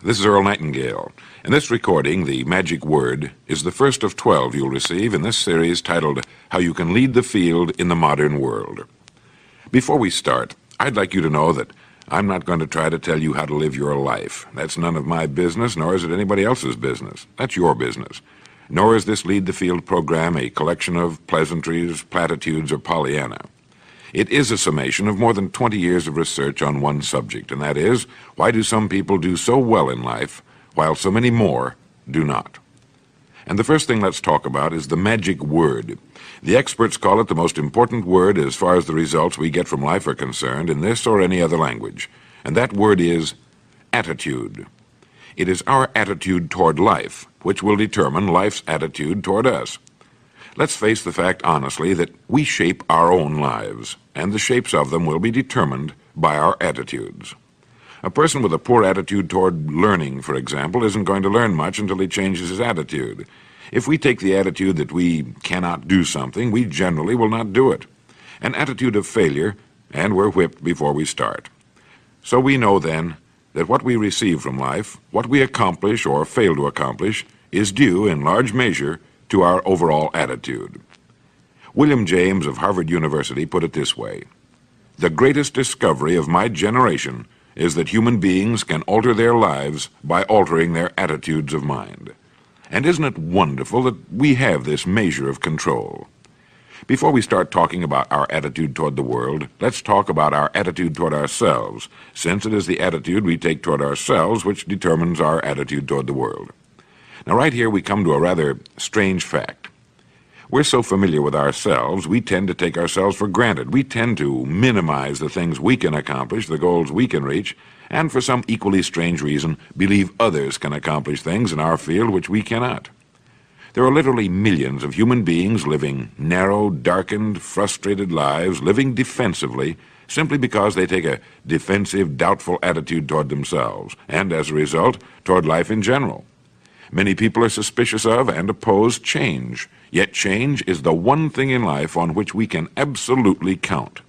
This is Earl Nightingale. In this recording, the magic word is the first of 12 you'll receive in this series titled How You Can Lead the Field in the Modern World. Before we start, I'd like you to know that I'm not going to try to tell you how to live your life. That's none of my business, nor is it anybody else's business. That's your business. Nor is this Lead the Field program a collection of pleasantries, platitudes, or Pollyanna. It is a summation of more than 20 years of research on one subject, and that is, why do some people do so well in life, while so many more do not? And the first thing let's talk about is the magic word. The experts call it the most important word as far as the results we get from life are concerned in this or any other language, and that word is attitude. It is our attitude toward life which will determine life's attitude toward us. Let's face the fact honestly that we shape our own lives, and the shapes of them will be determined by our attitudes. A person with a poor attitude toward learning, for example, isn't going to learn much until he changes his attitude. If we take the attitude that we cannot do something, we generally will not do it. An attitude of failure, and we're whipped before we start. So we know then that what we receive from life, what we accomplish or fail to accomplish, is due in large measure to our overall attitude. William James of Harvard University put it this way: "The greatest discovery of my generation is that human beings can alter their lives by altering their attitudes of mind." And isn't it wonderful that we have this measure of control? Before we start talking about our attitude toward the world, let's talk about our attitude toward ourselves, since it is the attitude we take toward ourselves which determines our attitude toward the world. Now, right here we come to a rather strange fact. We're so familiar with ourselves, we tend to take ourselves for granted. We tend to minimize the things we can accomplish, the goals we can reach, and for some equally strange reason, believe others can accomplish things in our field which we cannot. There are literally millions of human beings living narrow, darkened, frustrated lives, living defensively, simply because they take a defensive, doubtful attitude toward themselves, and as a result, toward life in general. Many people are suspicious of and oppose change, yet change is the one thing in life on which we can absolutely count.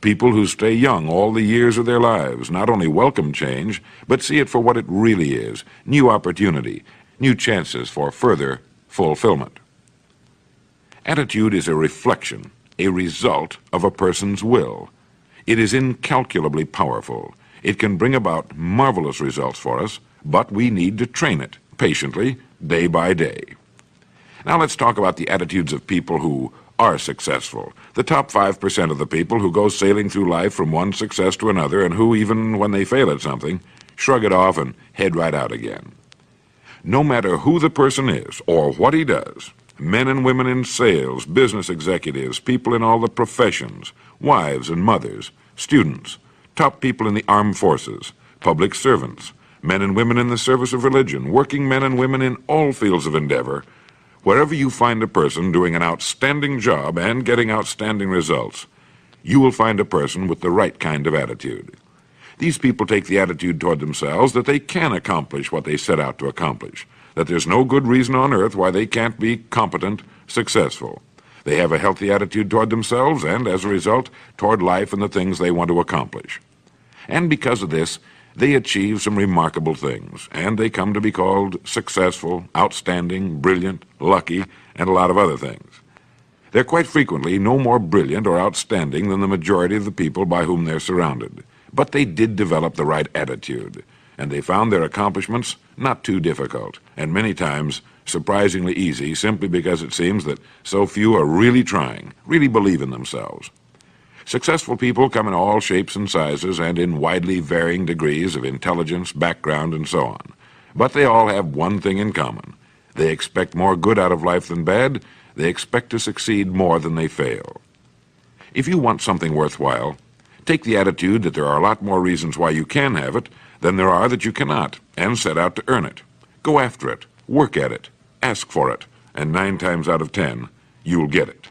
People who stay young all the years of their lives not only welcome change, but see it for what it really is: new opportunity, new chances for further fulfillment. Attitude is a reflection, a result of a person's will. It is incalculably powerful. It can bring about marvelous results for us, but we need to train it patiently, day by day. Now let's talk about the attitudes of people who are successful. The top 5% of the people who go sailing through life from one success to another, and who, even when they fail at something, shrug it off and head right out again. No matter who the person is or what he does, men and women in sales, business executives, people in all the professions, wives and mothers, students, top people in the armed forces, public servants, men and women in the service of religion, working men and women in all fields of endeavor, wherever you find a person doing an outstanding job and getting outstanding results, you will find a person with the right kind of attitude. These people take the attitude toward themselves that they can accomplish what they set out to accomplish, that there's no good reason on earth why they can't be competent, successful. They have a healthy attitude toward themselves and, as a result, toward life and the things they want to accomplish. And because of this, they achieve some remarkable things, and they come to be called successful, outstanding, brilliant, lucky, and a lot of other things. They're quite frequently no more brilliant or outstanding than the majority of the people by whom they're surrounded. But they did develop the right attitude, and they found their accomplishments not too difficult, and many times surprisingly easy, simply because it seems that so few are really trying, really believe in themselves. Successful people come in all shapes and sizes and in widely varying degrees of intelligence, background, and so on. But they all have one thing in common. They expect more good out of life than bad. They expect to succeed more than they fail. If you want something worthwhile, take the attitude that there are a lot more reasons why you can have it than there are that you cannot, and set out to earn it. Go after it, work at it, ask for it, and 9 times out of 10, you'll get it.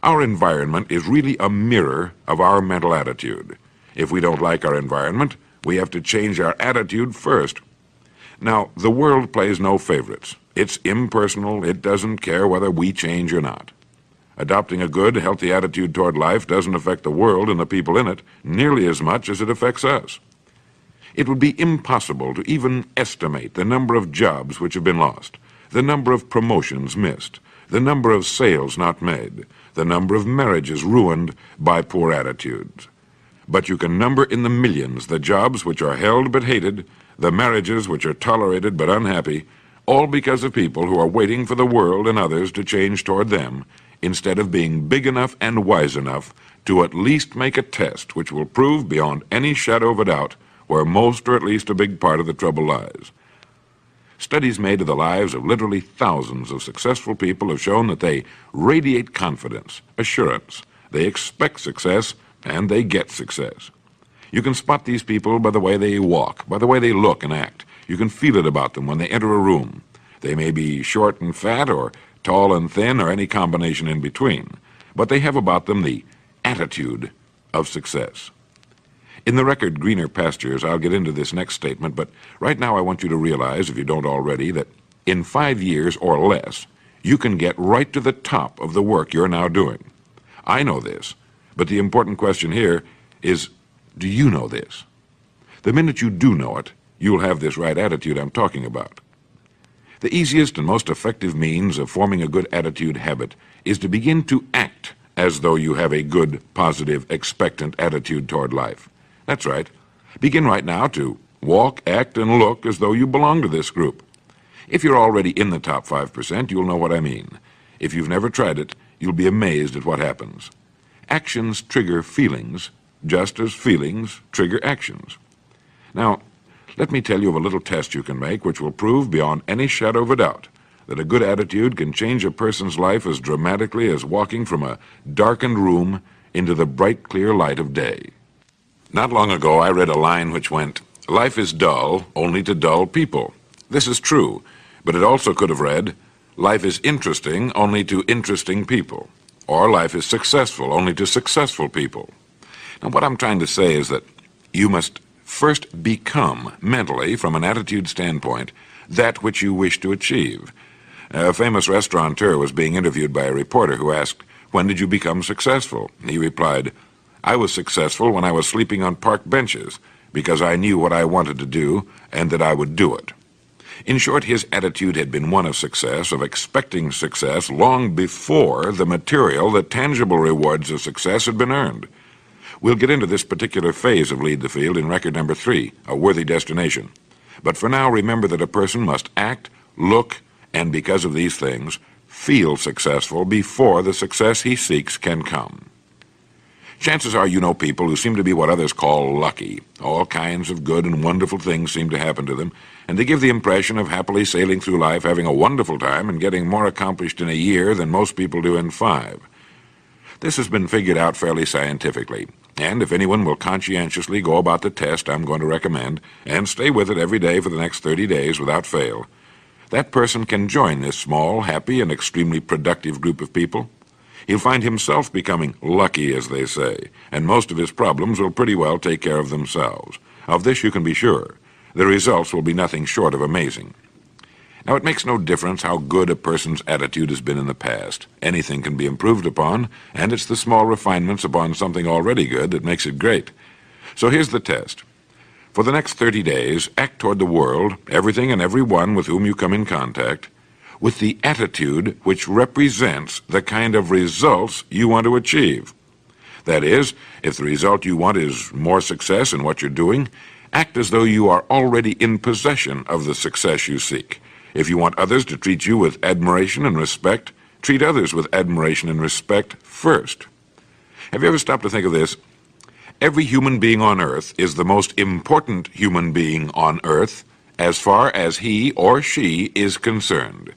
Our environment is really a mirror of our mental attitude. If we don't like our environment, we have to change our attitude first. Now, the world plays no favorites. It's impersonal. It doesn't care whether we change or not. Adopting a good, healthy attitude toward life doesn't affect the world and the people in it nearly as much as it affects us. It would be impossible to even estimate the number of jobs which have been lost, the number of promotions missed, the number of sales not made, the number of marriages ruined by poor attitudes. But you can number in the millions the jobs which are held but hated, the marriages which are tolerated but unhappy, all because of people who are waiting for the world and others to change toward them, instead of being big enough and wise enough to at least make a test which will prove beyond any shadow of a doubt where most or at least a big part of the trouble lies. Studies made of the lives of literally thousands of successful people have shown that they radiate confidence, assurance, they expect success, and they get success. You can spot these people by the way they walk, by the way they look and act. You can feel it about them when they enter a room. They may be short and fat, or tall and thin, or any combination in between, but they have about them the attitude of success. In the record Greener Pastures, I'll get into this next statement, but right now I want you to realize, if you don't already, that in 5 years or less, you can get right to the top of the work you're now doing. I know this, but the important question here is, do you know this? The minute you do know it, you'll have this right attitude I'm talking about. The easiest and most effective means of forming a good attitude habit is to begin to act as though you have a good, positive, expectant attitude toward life. That's right. Begin right now to walk, act, and look as though you belong to this group. If you're already in the top 5%, you'll know what I mean. If you've never tried it, you'll be amazed at what happens. Actions trigger feelings, just as feelings trigger actions. Now, let me tell you of a little test you can make which will prove beyond any shadow of a doubt that a good attitude can change a person's life as dramatically as walking from a darkened room into the bright, clear light of day. Not long ago, I read a line which went, "Life is dull only to dull people." This is true, but it also could have read, "Life is interesting only to interesting people," or "Life is successful only to successful people." Now, what I'm trying to say is that you must first become, mentally, from an attitude standpoint, that which you wish to achieve. A famous restaurateur was being interviewed by a reporter who asked, "When did you become successful?" He replied, "I was successful when I was sleeping on park benches, because I knew what I wanted to do and that I would do it." In short, his attitude had been one of success, of expecting success, long before the material, the tangible rewards of success had been earned. We'll get into this particular phase of Lead the Field in record number 3, A Worthy Destination. But for now, remember that a person must act, look, and because of these things, feel successful before the success he seeks can come. Chances are you know people who seem to be what others call lucky. All kinds of good and wonderful things seem to happen to them, and they give the impression of happily sailing through life, having a wonderful time, and getting more accomplished in a year than most people do in 5. This has been figured out fairly scientifically, and if anyone will conscientiously go about the test I'm going to recommend, and stay with it every day for the next 30 days without fail, that person can join this small, happy, and extremely productive group of people. He'll find himself becoming lucky, as they say, and most of his problems will pretty well take care of themselves. Of this you can be sure. The results will be nothing short of amazing. Now, it makes no difference how good a person's attitude has been in the past. Anything can be improved upon, and it's the small refinements upon something already good that makes it great. So here's the test. For the next 30 days, act toward the world, everything and everyone with whom you come in contact, with the attitude which represents the kind of results you want to achieve. That is, if the result you want is more success in what you're doing, act as though you are already in possession of the success you seek. If you want others to treat you with admiration and respect, treat others with admiration and respect first. Have you ever stopped to think of this? Every human being on earth is the most important human being on earth as far as he or she is concerned.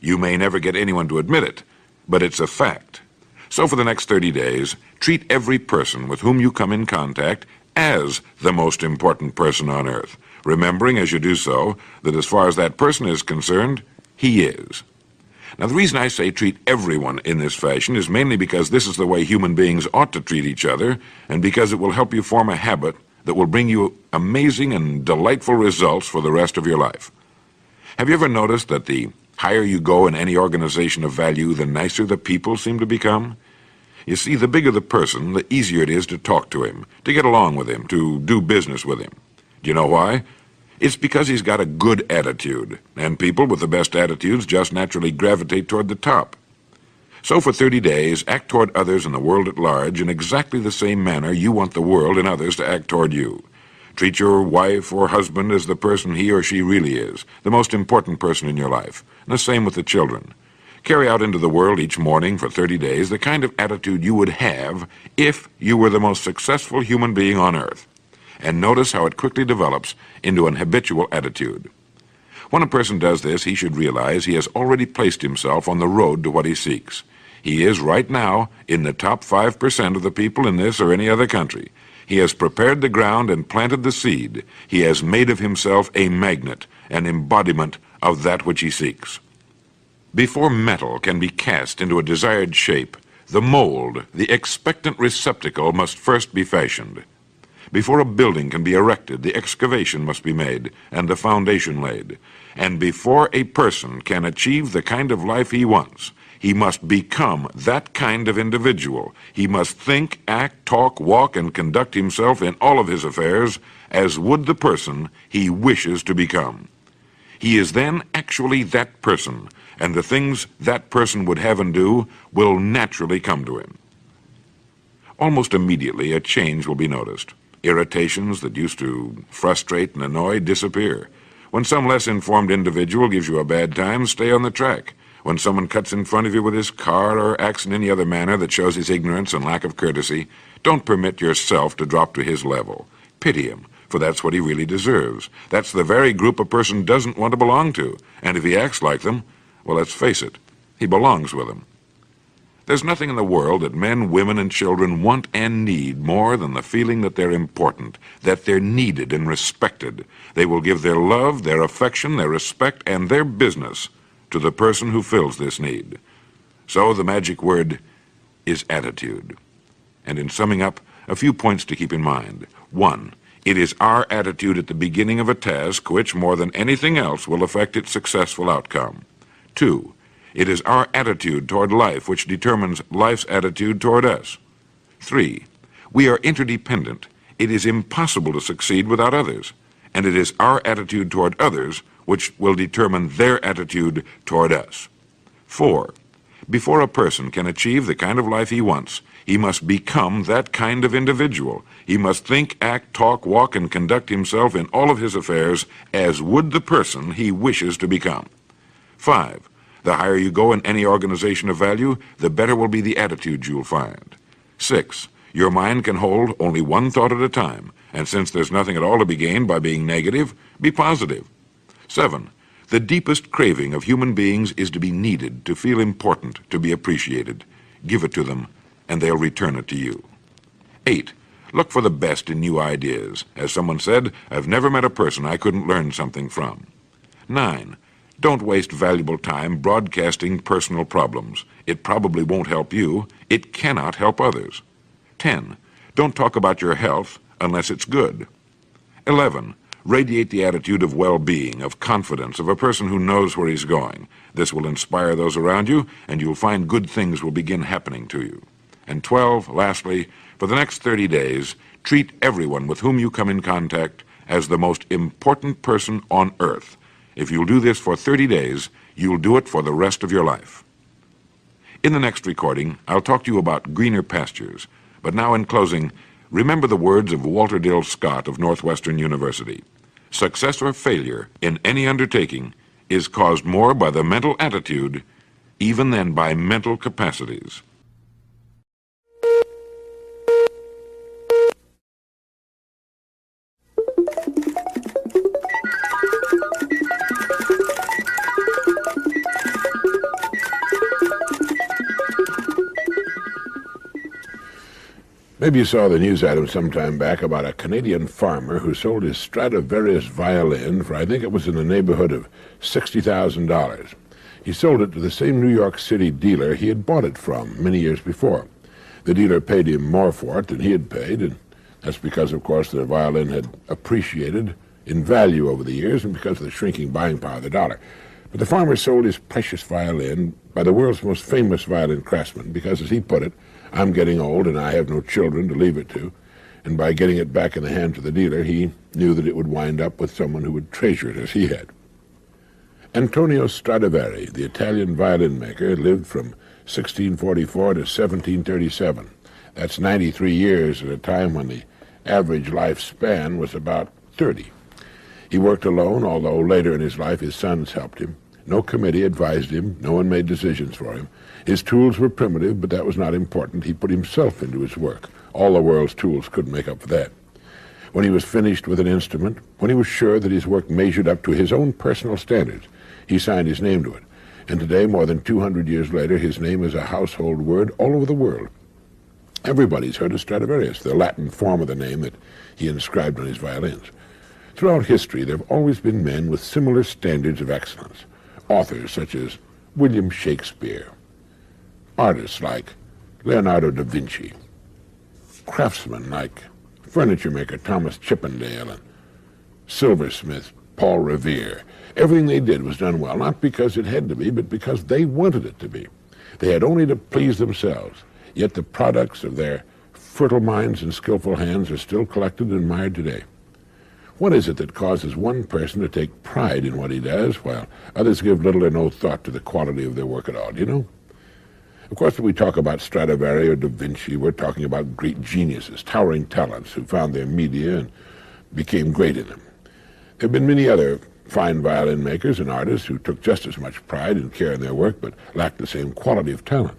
You may never get anyone to admit it, but it's a fact. So for the next 30 days, treat every person with whom you come in contact as the most important person on earth, remembering as you do so that as far as that person is concerned, he is. Now, the reason I say treat everyone in this fashion is mainly because this is the way human beings ought to treat each other, and because it will help you form a habit that will bring you amazing and delightful results for the rest of your life. Have you ever noticed that the higher you go in any organization of value, the nicer the people seem to become? You see, the bigger the person, the easier it is to talk to him, to get along with him, to do business with him. Do you know why? It's because he's got a good attitude, and people with the best attitudes just naturally gravitate toward the top. So for 30 days, act toward others and the world at large in exactly the same manner you want the world and others to act toward you. Treat your wife or husband as the person he or she really is, the most important person in your life, and the same with the children. Carry out into the world each morning for 30 days the kind of attitude you would have if you were the most successful human being on earth. And notice how it quickly develops into an habitual attitude. When a person does this, he should realize he has already placed himself on the road to what he seeks. He is right now in the top 5% of the people in this or any other country. He has prepared the ground and planted the seed. He has made of himself a magnet, an embodiment of that which he seeks. Before metal can be cast into a desired shape, the mold, the expectant receptacle, must first be fashioned. Before a building can be erected, the excavation must be made and the foundation laid. And before a person can achieve the kind of life he wants, he must become that kind of individual. He must think, act, talk, walk, and conduct himself in all of his affairs as would the person he wishes to become. He is then actually that person, and the things that person would have and do will naturally come to him. Almost immediately, a change will be noticed. Irritations that used to frustrate and annoy disappear. When some less informed individual gives you a bad time, stay on the track. When someone cuts in front of you with his car or acts in any other manner that shows his ignorance and lack of courtesy, don't permit yourself to drop to his level. Pity him, for that's what he really deserves. That's the very group a person doesn't want to belong to, and if he acts like them, well, let's face it, he belongs with them. There's nothing in the world that men, women, and children want and need more than the feeling that they're important, that they're needed and respected. They will give their love, their affection, their respect, and their business to the person who fills this need. So the magic word is attitude. And in summing up, a few points to keep in mind. 1, it is our attitude at the beginning of a task which, more than anything else, will affect its successful outcome. 2, it is our attitude toward life which determines life's attitude toward us. 3, we are interdependent. It is impossible to succeed without others, and it is our attitude toward others which will determine their attitude toward us. 4, before a person can achieve the kind of life he wants, he must become that kind of individual. He must think, act, talk, walk, and conduct himself in all of his affairs as would the person he wishes to become. 5, the higher you go in any organization of value, the better will be the attitude you'll find. 6, your mind can hold only one thought at a time, and since there's nothing at all to be gained by being negative, be positive. 7, the deepest craving of human beings is to be needed, to feel important, to be appreciated. Give it to them, and they'll return it to you. 8, look for the best in new ideas. As someone said, I've never met a person I couldn't learn something from. 9, don't waste valuable time broadcasting personal problems. It probably won't help you. It cannot help others. 10, don't talk about your health unless it's good. 11, radiate the attitude of well-being, of confidence, of a person who knows where he's going. This will inspire those around you, and you'll find good things will begin happening to you. And 12, lastly, for the next 30 days, treat everyone with whom you come in contact as the most important person on earth. If you'll do this for 30 days, you'll do it for the rest of your life. In the next recording, I'll talk to you about greener pastures. But now in closing, remember the words of Walter Dill Scott of Northwestern University. Success or failure in any undertaking is caused more by the mental attitude even than by mental capacities. Maybe you saw the news item some time back about a Canadian farmer who sold his Stradivarius violin for, I think it was in the neighborhood of $60,000. He sold it to the same New York City dealer he had bought it from many years before. The dealer paid him more for it than he had paid, and that's because, of course, the violin had appreciated in value over the years and because of the shrinking buying power of the dollar. But the farmer sold his precious violin by the world's most famous violin craftsman because, as he put it, I'm getting old and I have no children to leave it to. and by getting it back in the hands of the dealer, he knew that it would wind up with someone who would treasure it as he had. Antonio Stradivari, the Italian violin maker, lived from 1644 to 1737. That's 93 years at a time when the average lifespan was about 30. He worked alone, although later in his life his sons helped him. No committee advised him. No one made decisions for him. His tools were primitive, but that was not important. He put himself into his work. All the world's tools couldn't make up for that. When he was finished with an instrument, when he was sure that his work measured up to his own personal standards, he signed his name to it. And today, more than 200 years later, his name is a household word all over the world. Everybody's heard of Stradivarius, the Latin form of the name that he inscribed on his violins. Throughout history, there have always been men with similar standards of excellence. Authors such as William Shakespeare, artists like Leonardo da Vinci, craftsmen like furniture maker Thomas Chippendale and silversmith Paul Revere. Everything they did was done well, not because it had to be, but because they wanted it to be. They had only to please themselves, yet the products of their fertile minds and skillful hands are still collected and admired today. What is it that causes one person to take pride in what he does, while others give little or no thought to the quality of their work at all, do you know? Of course, when we talk about Stradivari or Da Vinci, we're talking about great geniuses, towering talents who found their media and became great in them. There have been many other fine violin makers and artists who took just as much pride and care in their work, but lacked the same quality of talent.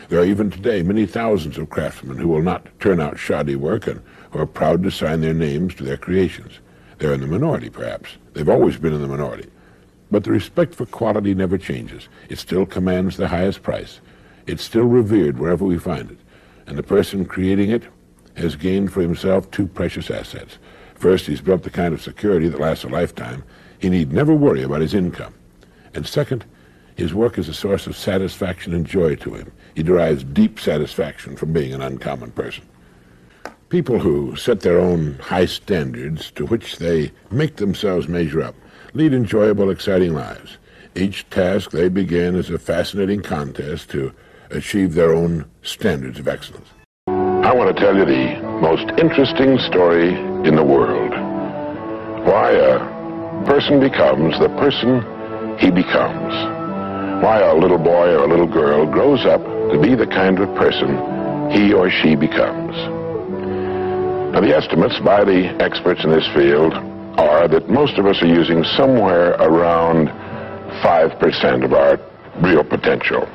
There are even today many thousands of craftsmen who will not turn out shoddy work and who are proud to sign their names to their creations. They're in the minority, perhaps. They've always been in the minority. But the respect for quality never changes. It still commands the highest price. It's still revered wherever we find it. And the person creating it has gained for himself two precious assets. First, he's built the kind of security that lasts a lifetime. He need never worry about his income. And second, his work is a source of satisfaction and joy to him. He derives deep satisfaction from being an uncommon person. People who set their own high standards to which they make themselves measure up lead enjoyable, exciting lives. Each task they begin is a fascinating contest to achieve their own standards of excellence. I want to tell you the most interesting story in the world. Why a person becomes the person he becomes. Why a little boy or a little girl grows up to be the kind of person he or she becomes. Now, the estimates by the experts in this field are that most of us are using somewhere around 5% of our real potential.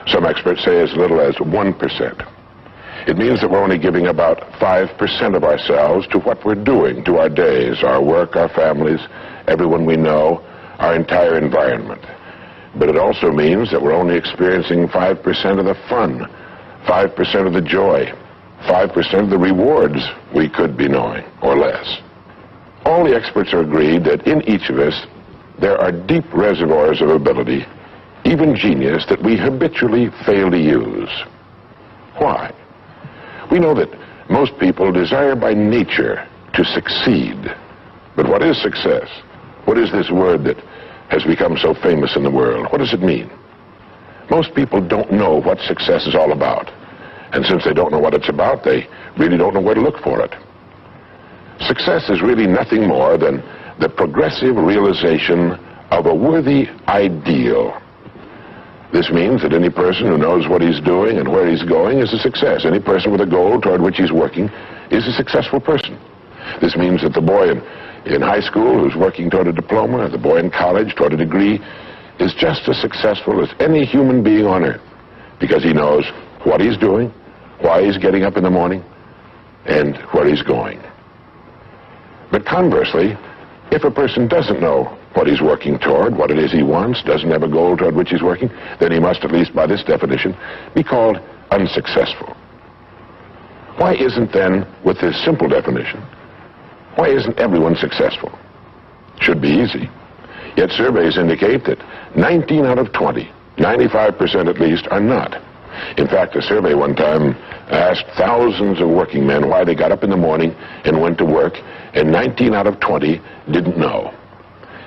Some experts say as little as 1%. It means that we're only giving about 5% of ourselves to what we're doing, to our days, our work, our families, everyone we know, our entire environment. But it also means that we're only experiencing 5% of the fun, 5% of the joy, 5% of the rewards we could be knowing, or less. All the experts are agreed that in each of us there are deep reservoirs of ability, even genius, that we habitually fail to use. Why? We know that most people desire by nature to succeed. But what is success? What is this word that has become so famous in the world? What does it mean? Most people don't know what success is all about. And since they don't know what it's about, they really don't know where to look for it. Success is really nothing more than the progressive realization of a worthy ideal. This means that any person who knows what he's doing and where he's going is a success. Any person with a goal toward which he's working is a successful person. This means that the boy in high school who's working toward a diploma, or the boy in college toward a degree, is just as successful as any human being on earth, because he knows what he's doing, why he's getting up in the morning, and where he's going. But conversely, if a person doesn't know what he's working toward, what it is he wants, doesn't have a goal toward which he's working, then he must, at least by this definition, be called unsuccessful. Why isn't then, with this simple definition, why isn't everyone successful? Should be easy. Yet surveys indicate that 19 out of 20, 95% at least, are not. In fact, a survey one time asked thousands of working men why they got up in the morning and went to work, and 19 out of 20 didn't know.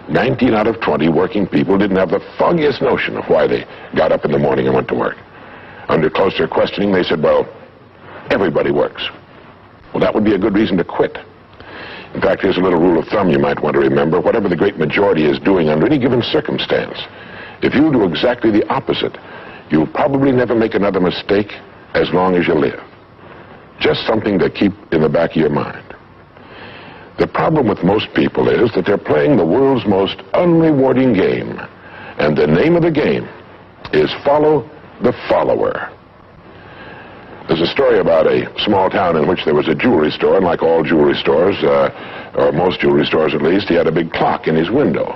19 out of 20 working people didn't have the foggiest notion of why they got up in the morning and went to work. Under closer questioning, they said, well, everybody works. Well, that would be a good reason to quit. In fact, here's a little rule of thumb you might want to remember. Whatever the great majority is doing under any given circumstance, if you do exactly the opposite, you'll probably never make another mistake as long as you live. Just something to keep in the back of your mind. The problem with most people is that they're playing the world's most unrewarding game. And the name of the game is follow the follower. There's a story about a small town in which there was a jewelry store, and like all jewelry stores, or most jewelry stores at least, he had a big clock in his window.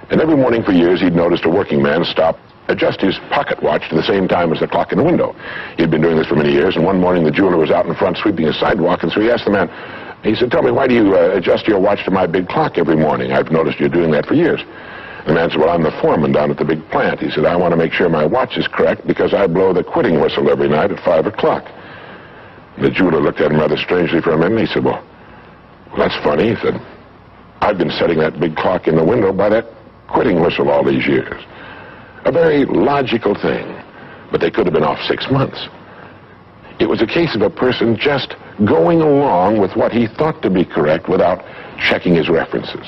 And every morning for years he'd noticed a working man stop, adjust his pocket watch to the same time as the clock in the window. He'd been doing this for many years, and one morning the jeweler was out in front sweeping his sidewalk, and so he asked the man, he said, "Tell me, why do you adjust your watch to my big clock every morning? I've noticed you're doing that for years." The man said, "Well, I'm the foreman down at the big plant." He said, "I want to make sure my watch is correct because I blow the quitting whistle every night at 5 o'clock. The jeweler looked at him rather strangely for a minute, and he said, well, that's funny." He said, "I've been setting that big clock in the window by that quitting whistle all these years." A very logical thing, but they could have been off 6 months. It was a case of a person just going along with what he thought to be correct without checking his references.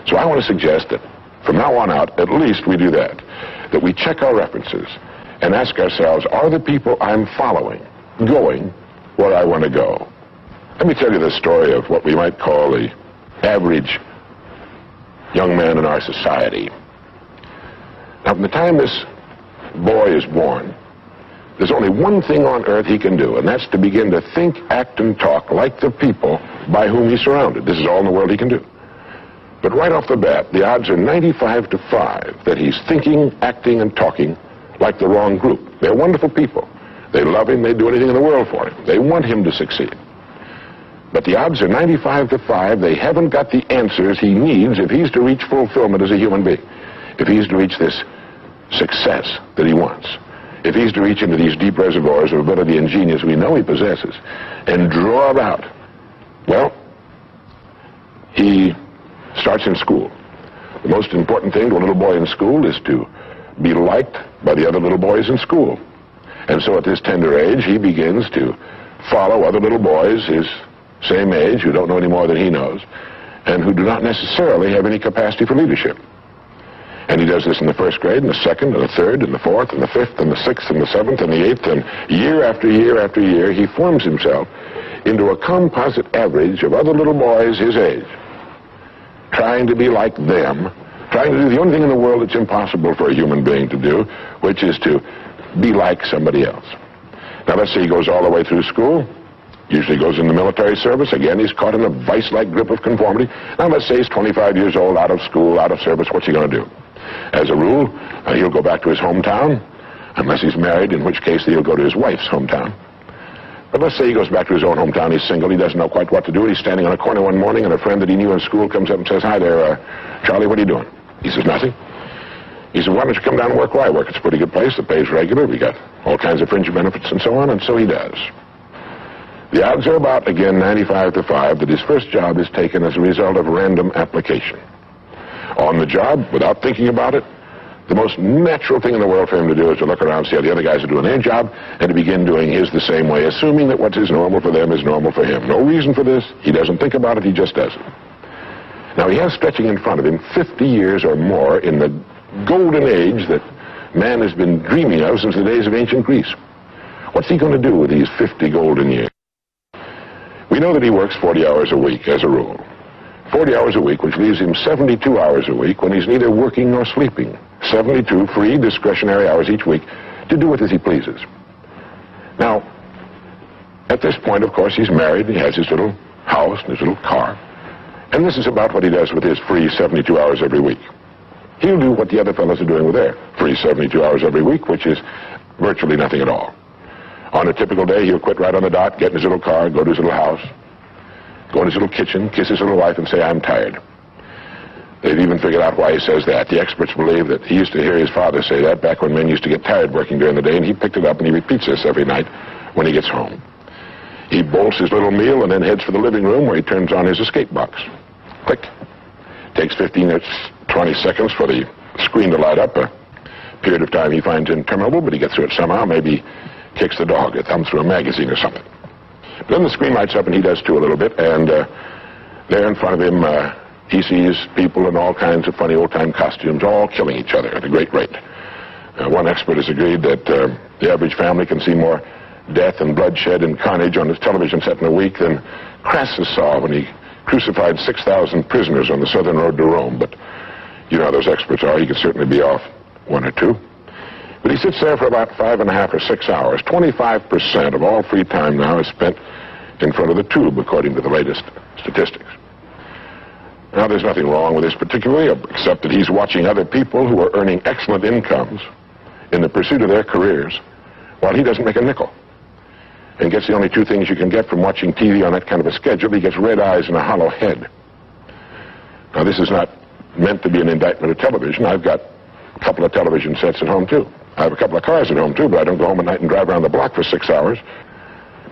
So I want to suggest that from now on out, at least we do that we check our references and ask ourselves, are the people I'm following going where I want to go? Let me tell you the story of what we might call the average young man in our society. Now, from the time this boy is born, there's only one thing on earth he can do, and that's to begin to think, act, and talk like the people by whom he's surrounded. This is all in the world he can do. But right off the bat, the odds are 95 to 5 that he's thinking, acting, and talking like the wrong group. They're wonderful people. They love him. They'd do anything in the world for him. They want him to succeed. But the odds are 95 to 5 they haven't got the answers he needs if he's to reach fulfillment as a human being, if he's to reach this success that he wants, if he's to reach into these deep reservoirs of ability and genius we know he possesses and draw it out. Well, he starts in school. The most important thing to a little boy in school is to be liked by the other little boys in school. And so at this tender age, he begins to follow other little boys his same age who don't know any more than he knows and who do not necessarily have any capacity for leadership. And he does this in the first grade, and the second, and the third, and the fourth, and the fifth, and the sixth, and the seventh, and the eighth, and year after year after year, he forms himself into a composite average of other little boys his age, trying to be like them, trying to do the only thing in the world that's impossible for a human being to do, which is to be like somebody else. Now, let's say he goes all the way through school, usually goes in the military service. Again, he's caught in a vice-like grip of conformity. Now, let's say he's 25 years old, out of school, out of service. What's he going to do? As a rule, he'll go back to his hometown, unless he's married, in which case he'll go to his wife's hometown. But let's say he goes back to his own hometown, he's single, he doesn't know quite what to do, he's standing on a corner one morning, and a friend that he knew in school comes up and says, "Hi there, Charlie, what are you doing?" He says, "Nothing." He said, "Why don't you come down and work where I work? It's a pretty good place, the pay's regular, we got all kinds of fringe benefits and so on," and so he does. The odds are about, again, 95 to 5 that his first job is taken as a result of random application. On the job, without thinking about it, the most natural thing in the world for him to do is to look around, see how the other guys are doing their job, and to begin doing his the same way, assuming that what is normal for them is normal for him. No reason for this. He doesn't think about it. He just does it. Now, he has stretching in front of him 50 years or more in the golden age that man has been dreaming of since the days of ancient Greece. What's he going to do with these 50 golden years? We know that he works 40 hours a week, as a rule. 40 hours a week, which leaves him 72 hours a week when he's neither working nor sleeping. 72 free, discretionary hours each week to do with as he pleases. Now, at this point, of course, he's married, he has his little house and his little car, and this is about what he does with his free 72 hours every week. He'll do what the other fellows are doing with their free 72 hours every week, which is virtually nothing at all. On a typical day, he'll quit right on the dot, get in his little car, go to his little house, go in his little kitchen, kiss his little wife, and say, "I'm tired." They've even figured out why he says that. The experts believe that he used to hear his father say that back when men used to get tired working during the day, and he picked it up and he repeats this every night when he gets home. He bolts his little meal and then heads for the living room where he turns on his escape box. Click. Takes 15 or 20 seconds for the screen to light up, a period of time he finds interminable, but he gets through it somehow. Maybe kicks the dog or thumbs through a magazine or something. Then the screen lights up, and he does too a little bit, and there in front of him, he sees people in all kinds of funny old-time costumes, all killing each other at a great rate. One expert has agreed that the average family can see more death and bloodshed and carnage on his television set in a week than Crassus saw when he crucified 6,000 prisoners on the southern road to Rome. But you know how those experts are. He could certainly be off one or two. But he sits there for about 5.5 or 6 hours. 25% of all free time now is spent in front of the tube, according to the latest statistics. Now, there's nothing wrong with this particularly, except that he's watching other people who are earning excellent incomes in the pursuit of their careers, while he doesn't make a nickel, and gets the only two things you can get from watching TV on that kind of a schedule. He gets red eyes and a hollow head. Now, this is not meant to be an indictment of television. I've got a couple of television sets at home, too. I have a couple of cars at home, too, but I don't go home at night and drive around the block for 6 hours.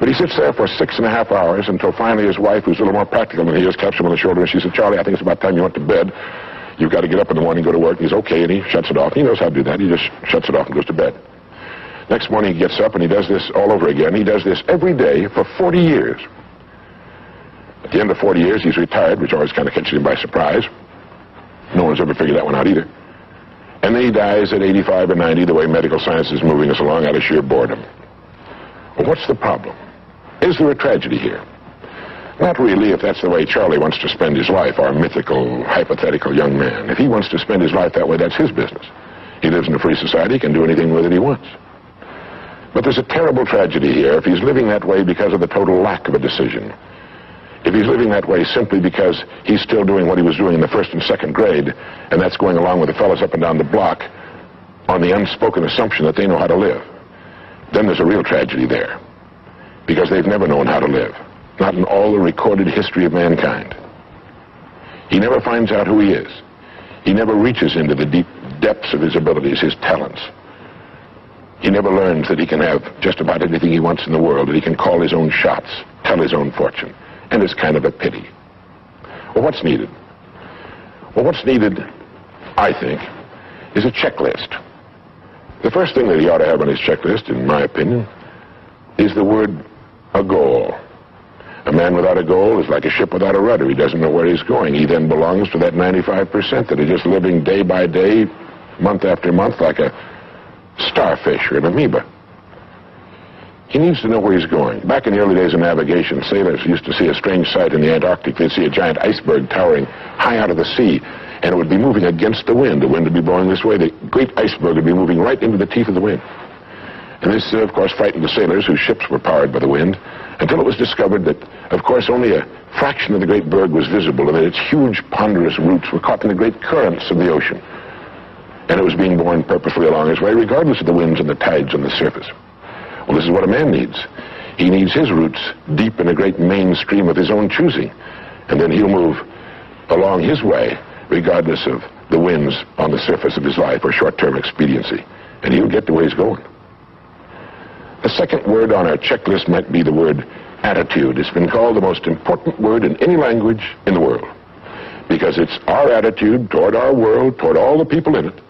But he sits there for 6.5 hours until finally his wife, who's a little more practical than he is, taps him on the shoulder, and she says, "Charlie, I think it's about time you went to bed. You've got to get up in the morning and go to work." And he's okay, and he shuts it off. He knows how to do that. He just shuts it off and goes to bed. Next morning he gets up and he does this all over again. He does this every day for 40 years. At the end of 40 years, he's retired, which always kind of catches him by surprise. No one's ever figured that one out either. And then he dies at 85 or 90, the way medical science is moving us along, out of sheer boredom. Well, what's the problem? Is there a tragedy here? Not really, if that's the way Charlie wants to spend his life, our mythical, hypothetical young man. If he wants to spend his life that way, that's his business. He lives in a free society, he can do anything with it he wants. But there's a terrible tragedy here if he's living that way because of the total lack of a decision. If he's living that way simply because he's still doing what he was doing in the first and second grade, and that's going along with the fellows up and down the block on the unspoken assumption that they know how to live, then there's a real tragedy there. Because they've never known how to live, not in all the recorded history of mankind. He never finds out who he is. He never reaches into the deep depths of his abilities, his talents. He never learns that he can have just about anything he wants in the world, that he can call his own shots, tell his own fortune. And it's kind of a pity. Well, what's needed? Well, what's needed, I think, is a checklist. The first thing that he ought to have on his checklist, in my opinion, is the word a goal. A man without a goal is like a ship without a rudder. He doesn't know where he's going. He then belongs to that 95% that are just living day by day, month after month, like a starfish or an amoeba. He needs to know where he's going. Back in the early days of navigation, sailors used to see a strange sight in the Antarctic. They'd see a giant iceberg towering high out of the sea, and it would be moving against the wind. The wind would be blowing this way. The great iceberg would be moving right into the teeth of the wind. And this, of course, frightened the sailors whose ships were powered by the wind, until it was discovered that, of course, only a fraction of the great berg was visible, and that its huge, ponderous roots were caught in the great currents of the ocean. And it was being borne purposely along its way, regardless of the winds and the tides on the surface. Well, this is what a man needs. He needs his roots deep in a great main stream of his own choosing, and then he'll move along his way, regardless of the winds on the surface of his life or short-term expediency, and he'll get to where he's going. The second word on our checklist might be the word attitude. It's been called the most important word in any language in the world, because it's our attitude toward our world, toward all the people in it,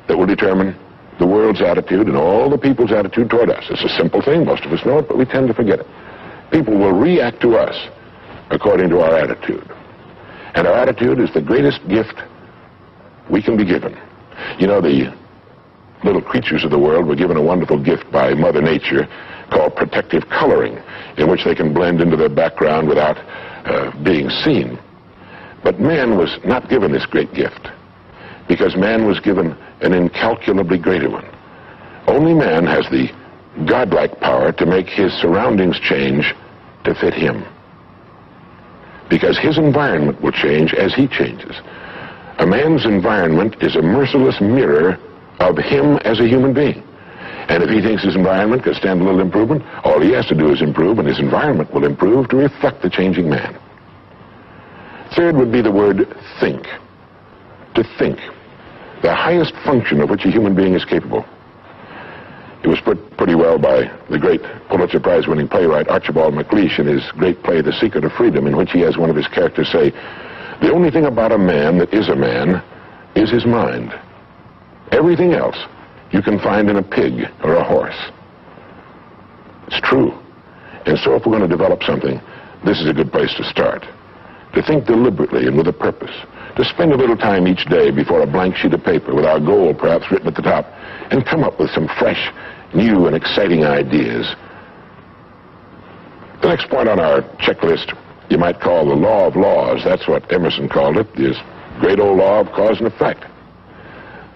that will determine the world's attitude and all the people's attitude toward us. It's a simple thing. Most of us know it, but we tend to forget it. People will react to us according to our attitude. And our attitude is the greatest gift we can be given. You know, the little creatures of the world were given a wonderful gift by Mother Nature called protective coloring, in which they can blend into their background without being seen. But man was not given this great gift, because man was given an incalculably greater one. Only man has the godlike power to make his surroundings change to fit him, because his environment will change as he changes. A man's environment is a merciless mirror of him as a human being. And if he thinks his environment could stand a little improvement, all he has to do is improve, and his environment will improve to reflect the changing man. Third would be the word think. To think. The highest function of which a human being is capable. It was put pretty well by the great Pulitzer Prize-winning playwright Archibald MacLeish in his great play, The Secret of Freedom, in which he has one of his characters say, "The only thing about a man that is a man is his mind. Everything else you can find in a pig or a horse." It's true. And so if we're going to develop something, this is a good place to start. To think deliberately and with a purpose. To spend a little time each day before a blank sheet of paper with our goal perhaps written at the top, and come up with some fresh, new, and exciting ideas. The next point on our checklist you might call the law of laws. That's what Emerson called it, this great old law of cause and effect.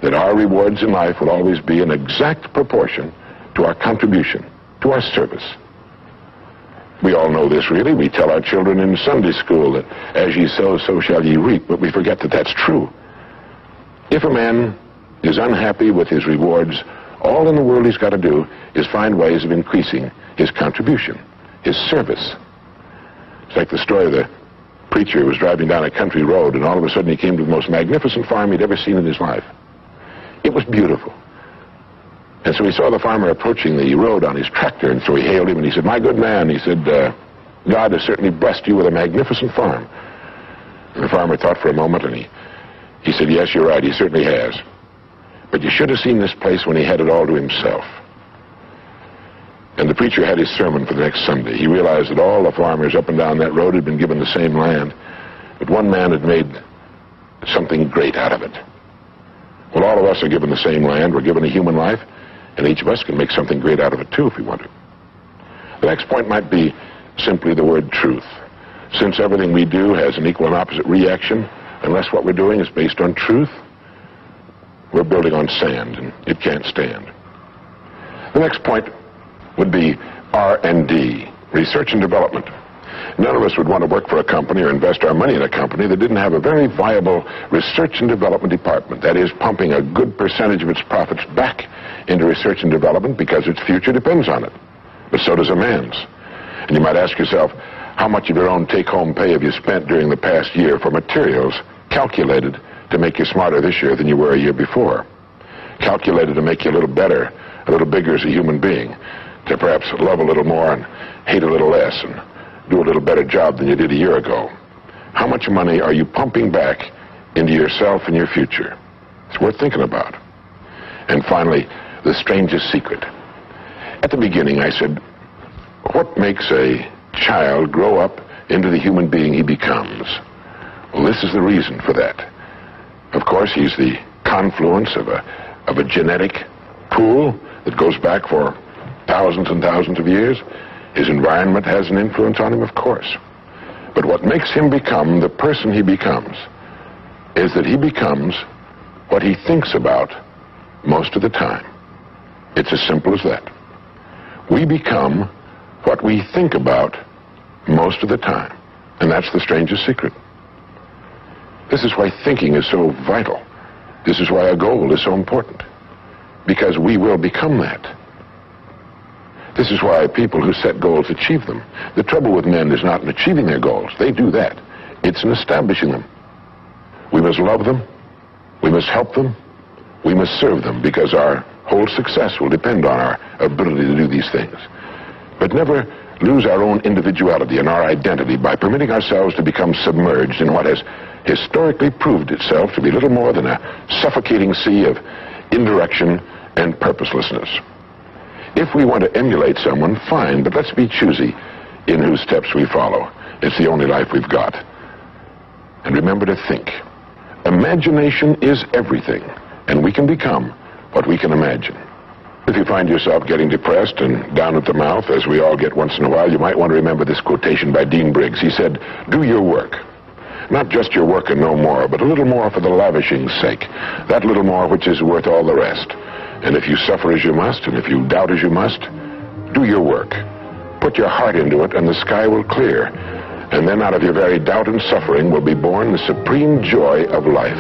That our rewards in life will always be in exact proportion to our contribution, to our service. We all know this, really. We tell our children in Sunday school that as ye sow, so shall ye reap, but we forget that that's true. If a man is unhappy with his rewards, all in the world he's got to do is find ways of increasing his contribution, his service. It's like the story of the preacher who was driving down a country road, and all of a sudden he came to the most magnificent farm he'd ever seen in his life. It was beautiful. And so he saw the farmer approaching the road on his tractor, and so he hailed him, and he said, "My good man," he said, "God has certainly blessed you with a magnificent farm." And the farmer thought for a moment, and he said, "Yes, you're right, he certainly has. But you should have seen this place when he had it all to himself." And the preacher had his sermon for the next Sunday. He realized that all the farmers up and down that road had been given the same land, but one man had made something great out of it. Well, all of us are given the same land. We're given a human life, and each of us can make something great out of it, too, if we want to. The next point might be simply the word truth. Since everything we do has an equal and opposite reaction, unless what we're doing is based on truth, we're building on sand, and it can't stand. The next point would be R&D, research and development. None of us would want to work for a company or invest our money in a company that didn't have a very viable research and development department. That is, pumping a good percentage of its profits back into research and development because its future depends on it. But so does a man's. And you might ask yourself, how much of your own take-home pay have you spent during the past year for materials calculated to make you smarter this year than you were a year before? Calculated to make you a little better, a little bigger as a human being, to perhaps love a little more and hate a little less and do a little better job than you did a year ago. How much money are you pumping back into yourself and your future? It's worth thinking about. And finally, the strangest secret. At the beginning, I said, what makes a child grow up into the human being he becomes? Well, this is the reason for that. Of course, he's the confluence of a genetic pool that goes back for thousands and thousands of years. His environment has an influence on him, of course. But what makes him become the person he becomes is that he becomes what he thinks about most of the time. It's as simple as that. We become what we think about most of the time. And that's the strangest secret. This is why thinking is so vital. This is why a goal is so important. Because we will become that. This is why people who set goals achieve them. The trouble with men is not in achieving their goals. They do that. It's in establishing them. We must love them. We must help them. We must serve them, because our whole success will depend on our ability to do these things. But never lose our own individuality and our identity by permitting ourselves to become submerged in what has historically proved itself to be little more than a suffocating sea of indirection and purposelessness. If we want to emulate someone, fine, but let's be choosy in whose steps we follow. It's the only life we've got. And remember to think. Imagination is everything, and we can become what we can imagine. If you find yourself getting depressed and down at the mouth, as we all get once in a while, you might want to remember this quotation by Dean Briggs. He said, "Do your work. Not just your work and no more, but a little more for the lavishing's sake. That little more which is worth all the rest. And if you suffer as you must, and if you doubt as you must, do your work. Put your heart into it, and the sky will clear. And then out of your very doubt and suffering will be born the supreme joy of life."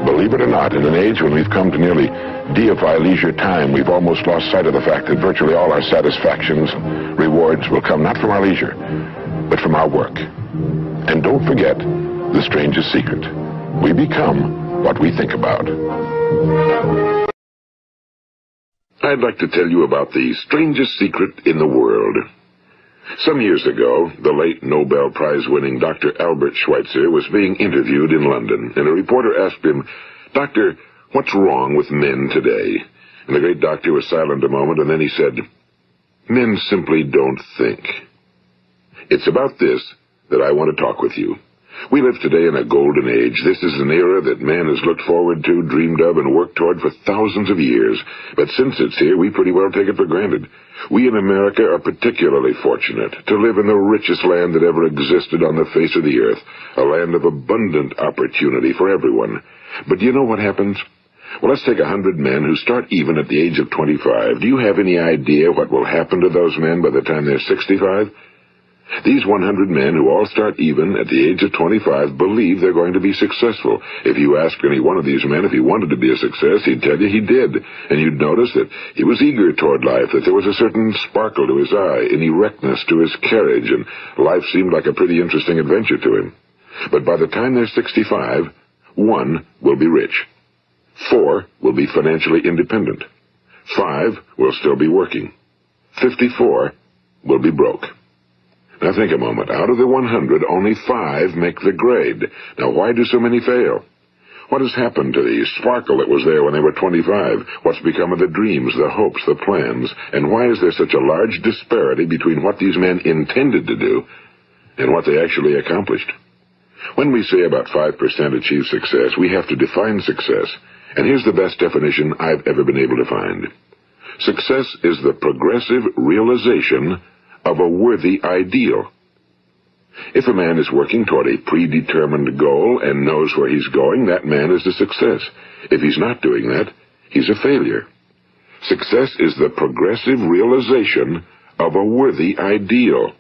Believe it or not, in an age when we've come to nearly deify leisure time, we've almost lost sight of the fact that virtually all our satisfactions and rewards will come not from our leisure, but from our work. And don't forget the strangest secret. We become what we think about. I'd like to tell you about the strangest secret in the world. Some years ago, the late Nobel Prize-winning Dr. Albert Schweitzer was being interviewed in London, and a reporter asked him, "Doctor, what's wrong with men today?" And the great doctor was silent a moment, and then he said, Men simply don't think. It's about this that I want to talk with you. We live today in a golden age. This is an era that man has looked forward to, dreamed of, and worked toward for thousands of years. But since it's here, we pretty well take it for granted. We in America are particularly fortunate to live in the richest land that ever existed on the face of the earth, a land of abundant opportunity for everyone. But do you know what happens? Well, let's take 100 men who start even at the age of 25. Do you have any idea what will happen to those men by the time they're 65? These 100 men who all start even at the age of 25 believe they're going to be successful. If you ask any one of these men if he wanted to be a success, he'd tell you he did. And you'd notice that he was eager toward life, that there was a certain sparkle to his eye, an erectness to his carriage, and life seemed like a pretty interesting adventure to him. But by the time they're 65, 1 will be rich. 4 will be financially independent. 5 will still be working. 54 will be broke. Now think a moment. Out of the 100, only 5 make the grade. Now why do so many fail? What has happened to the sparkle that was there when they were 25? What's become of the dreams, the hopes, the plans? And why is there such a large disparity between what these men intended to do and what they actually accomplished? When we say about 5% achieve success, we have to define success. And here's the best definition I've ever been able to find. Success is the progressive realization of a worthy ideal. If a man is working toward a predetermined goal and knows where he's going, that man is a success. If he's not doing that, he's a failure. Success is the progressive realization of a worthy ideal.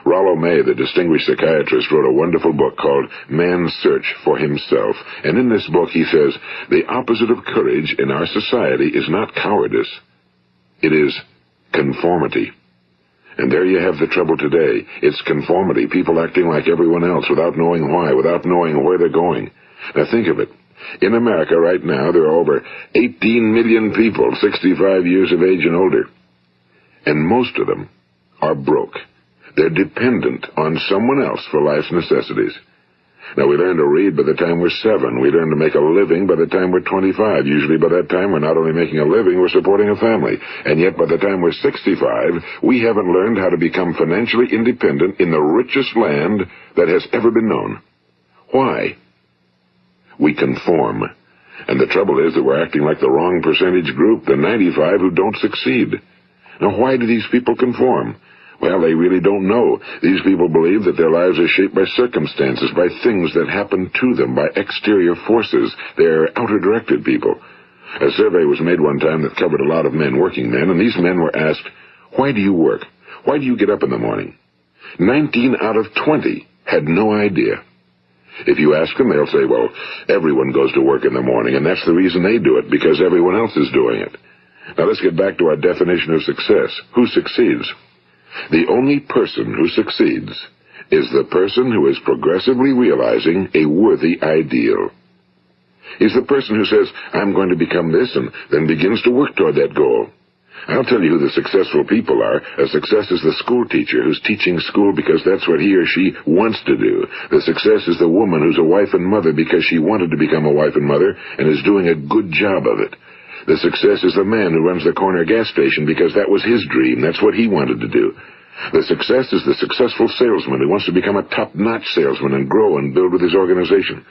Rollo May, the distinguished psychiatrist, wrote a wonderful book called Man's Search for Himself. And in this book he says, the opposite of courage in our society is not cowardice. It is conformity. And there you have the trouble today. It's conformity, people acting like everyone else without knowing why, without knowing where they're going. Now think of it. In America right now, there are over 18 million people 65 years of age and older. And most of them are broke. They're dependent on someone else for life's necessities. Now, we learn to read by the time we're 7. We learn to make a living by the time we're 25. Usually by that time, we're not only making a living, we're supporting a family. And yet by the time we're 65, we haven't learned how to become financially independent in the richest land that has ever been known. Why? We conform. And the trouble is that we're acting like the wrong percentage group, the 95 who don't succeed. Now, why do these people conform? Well, they really don't know. These people believe that their lives are shaped by circumstances, by things that happen to them, by exterior forces. They're outer-directed people. A survey was made one time that covered a lot of men, working men, and these men were asked, why do you work? Why do you get up in the morning? 19 out of 20 had no idea. If you ask them, they'll say, well, everyone goes to work in the morning, and that's the reason they do it, because everyone else is doing it. Now let's get back to our definition of success. Who succeeds? The only person who succeeds is the person who is progressively realizing a worthy ideal. He's the person who says, I'm going to become this, and then begins to work toward that goal. I'll tell you who the successful people are. A success is the school teacher who's teaching school because that's what he or she wants to do. The success is the woman who's a wife and mother because she wanted to become a wife and mother and is doing a good job of it. The success is the man who runs the corner gas station because that was his dream. That's what he wanted to do. The success is the successful salesman who wants to become a top-notch salesman and grow and build with his organization.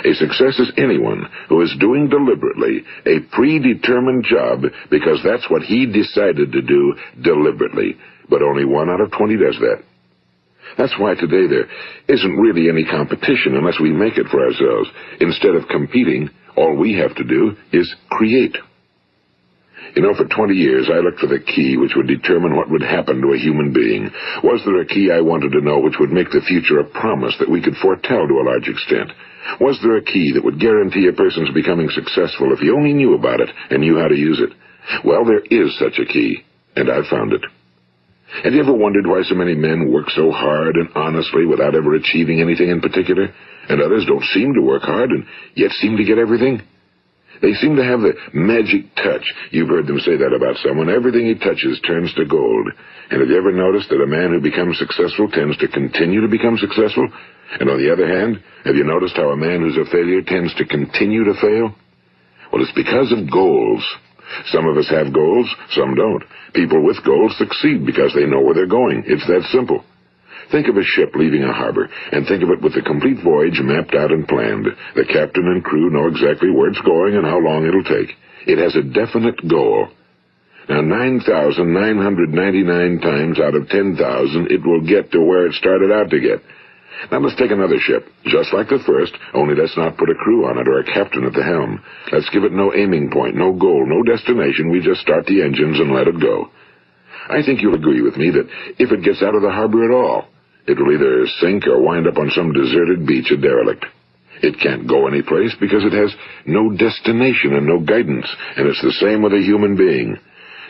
A success is anyone who is doing deliberately a predetermined job because that's what he decided to do deliberately. But only 1 out of 20 does that. That's why today there isn't really any competition unless we make it for ourselves. Instead of competing, all we have to do is create. You know, for 20 years, I looked for the key which would determine what would happen to a human being. Was there a key I wanted to know which would make the future a promise that we could foretell to a large extent? Was there a key that would guarantee a person's becoming successful if he only knew about it and knew how to use it? Well, there is such a key, and I've found it. Have you ever wondered why so many men work so hard and honestly without ever achieving anything in particular, and others don't seem to work hard and yet seem to get everything? They seem to have the magic touch. You've heard them say that about someone. Everything he touches turns to gold. And have you ever noticed that a man who becomes successful tends to continue to become successful? And on the other hand, have you noticed how a man who's a failure tends to continue to fail? Well, it's because of goals. Some of us have goals, some don't. People with goals succeed because they know where they're going. It's that simple. Think of a ship leaving a harbor, and think of it with the complete voyage mapped out and planned. The captain and crew know exactly where it's going and how long it'll take. It has a definite goal. Now, 9,999 times out of 10,000, it will get to where it started out to get. Now, let's take another ship, just like the first, only let's not put a crew on it or a captain at the helm. Let's give it no aiming point, no goal, no destination. We just start the engines and let it go. I think you'll agree with me that if it gets out of the harbor at all, it will either sink or wind up on some deserted beach, a derelict. It can't go anyplace because it has no destination and no guidance, and it's the same with a human being.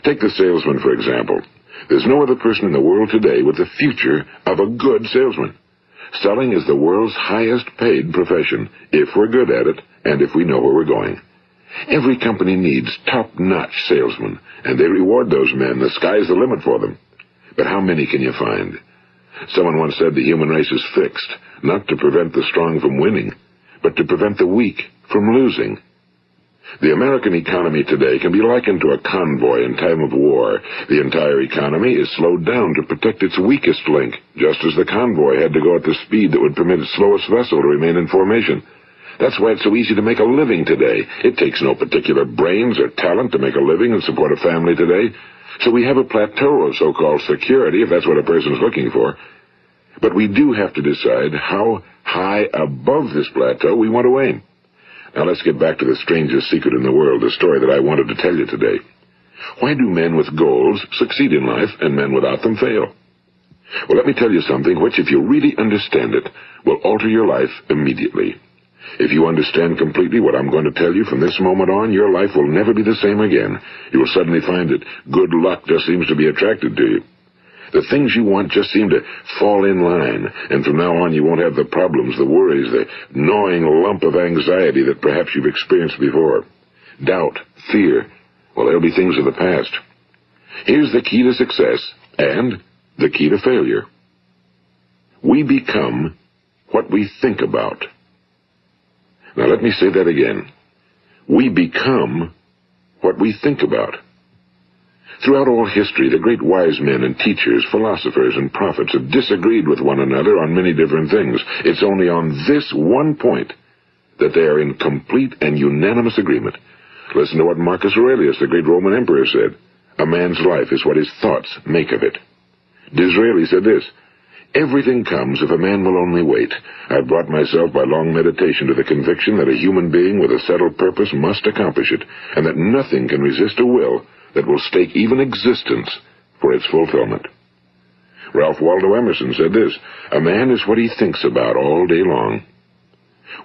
Take the salesman, for example. There's no other person in the world today with the future of a good salesman. Selling is the world's highest paid profession, if we're good at it and if we know where we're going. Every company needs top-notch salesmen, and they reward those men. The sky's the limit for them. But how many can you find? Someone once said the human race is fixed, not to prevent the strong from winning, but to prevent the weak from losing. The American economy today can be likened to a convoy in time of war. The entire economy is slowed down to protect its weakest link, just as the convoy had to go at the speed that would permit its slowest vessel to remain in formation. That's why it's so easy to make a living today. It takes no particular brains or talent to make a living and support a family today. So we have a plateau of so-called security, if that's what a person's looking for. But we do have to decide how high above this plateau we want to aim. Now let's get back to the strangest secret in the world, the story that I wanted to tell you today. Why do men with goals succeed in life and men without them fail? Well, let me tell you something which, if you really understand it, will alter your life immediately. If you understand completely what I'm going to tell you from this moment on, your life will never be the same again. You will suddenly find that good luck just seems to be attracted to you. The things you want just seem to fall in line, and from now on you won't have the problems, the worries, the gnawing lump of anxiety that perhaps you've experienced before. Doubt, fear, well, they'll be things of the past. Here's the key to success and the key to failure. We become what we think about. Now let me say that again. We become what we think about. Throughout all history, the great wise men and teachers, philosophers and prophets have disagreed with one another on many different things. It's only on this one point that they are in complete and unanimous agreement. Listen to what Marcus Aurelius, the great Roman emperor, said. A man's life is what his thoughts make of it. Disraeli said this, everything comes if a man will only wait. I've brought myself by long meditation to the conviction that a human being with a settled purpose must accomplish it, and that nothing can resist a will that will stake even existence for its fulfillment. Ralph Waldo Emerson said this, a man is what he thinks about all day long.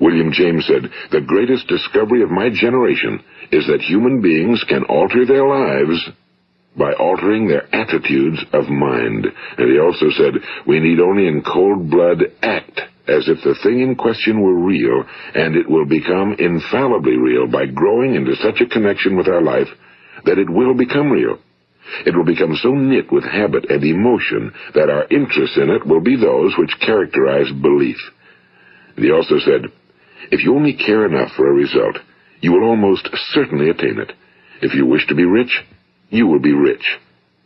William James said, the greatest discovery of my generation is that human beings can alter their lives by altering their attitudes of mind. And he also said, we need only in cold blood act as if the thing in question were real, and it will become infallibly real by growing into such a connection with our life that it will become real. It will become so knit with habit and emotion that our interest in it will be those which characterize belief. And he also said, if you only care enough for a result, you will almost certainly attain it. If you wish to be rich, you will be rich.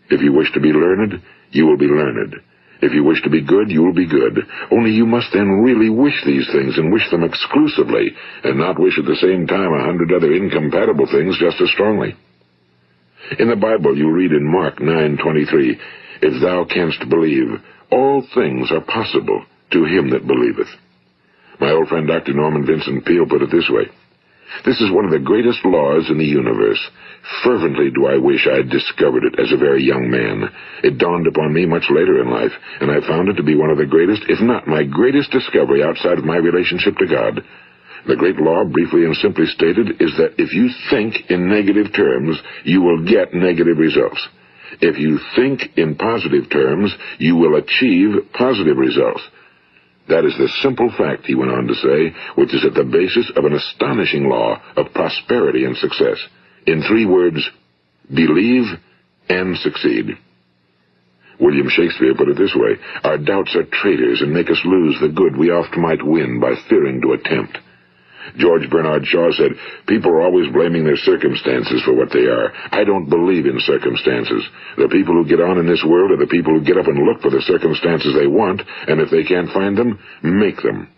If you wish to be learned, you will be learned. If you wish to be good, you will be good. Only you must then really wish these things and wish them exclusively, and not wish at the same time 100 other incompatible things just as strongly. In the Bible, you read in Mark 9:23, if thou canst believe, all things are possible to him that believeth. My old friend Dr. Norman Vincent Peale put it this way, this is one of the greatest laws in the universe. Fervently do I wish I had discovered it as a very young man. It dawned upon me much later in life, and I found it to be one of the greatest, if not my greatest discovery outside of my relationship to God. The great law, briefly and simply stated, is that if you think in negative terms, you will get negative results. If you think in positive terms, you will achieve positive results. That is the simple fact, he went on to say, which is at the basis of an astonishing law of prosperity and success. In 3 words, believe and succeed. William Shakespeare put it this way, our doubts are traitors and make us lose the good we oft might win by fearing to attempt. George Bernard Shaw said, people are always blaming their circumstances for what they are. I don't believe in circumstances. The people who get on in this world are the people who get up and look for the circumstances they want, and if they can't find them, make them.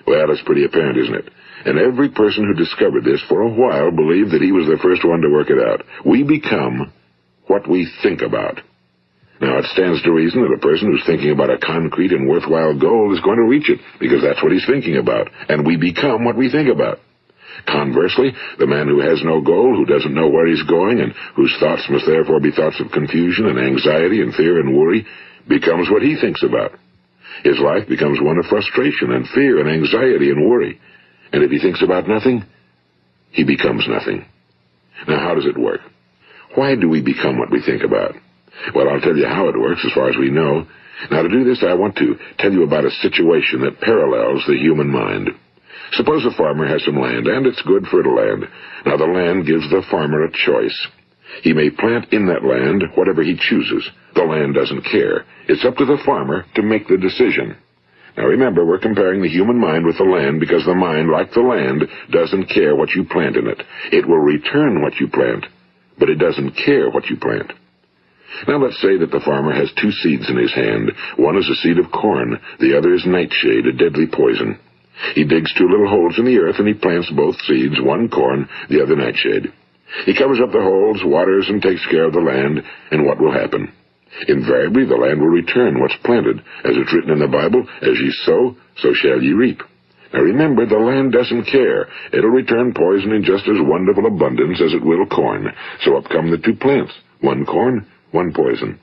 Well, that's pretty apparent, isn't it? And every person who discovered this for a while believed that he was the first one to work it out. We become what we think about. Now, it stands to reason that a person who's thinking about a concrete and worthwhile goal is going to reach it, because that's what he's thinking about, and we become what we think about. Conversely, the man who has no goal, who doesn't know where he's going, and whose thoughts must therefore be thoughts of confusion and anxiety and fear and worry, becomes what he thinks about. His life becomes one of frustration and fear and anxiety and worry. And if he thinks about nothing, he becomes nothing. Now, how does it work? Why do we become what we think about? Well, I'll tell you how it works as far as we know. Now, to do this, I want to tell you about a situation that parallels the human mind. Suppose a farmer has some land, and it's good fertile land. Now, the land gives the farmer a choice. He may plant in that land whatever he chooses. The land doesn't care. It's up to the farmer to make the decision. Now, remember, we're comparing the human mind with the land because the mind, like the land, doesn't care what you plant in it. It will return what you plant, but it doesn't care what you plant. Now, let's say that the farmer has two seeds in his hand. One is a seed of corn. The other is nightshade, a deadly poison. He digs two little holes in the earth, and he plants both seeds, one corn, the other nightshade. He covers up the holes, waters, and takes care of the land, and what will happen? Invariably, the land will return what's planted. As it's written in the Bible, as ye sow, so shall ye reap. Now remember, the land doesn't care. It'll return poison in just as wonderful abundance as it will corn. So up come the two plants, one corn, one poison.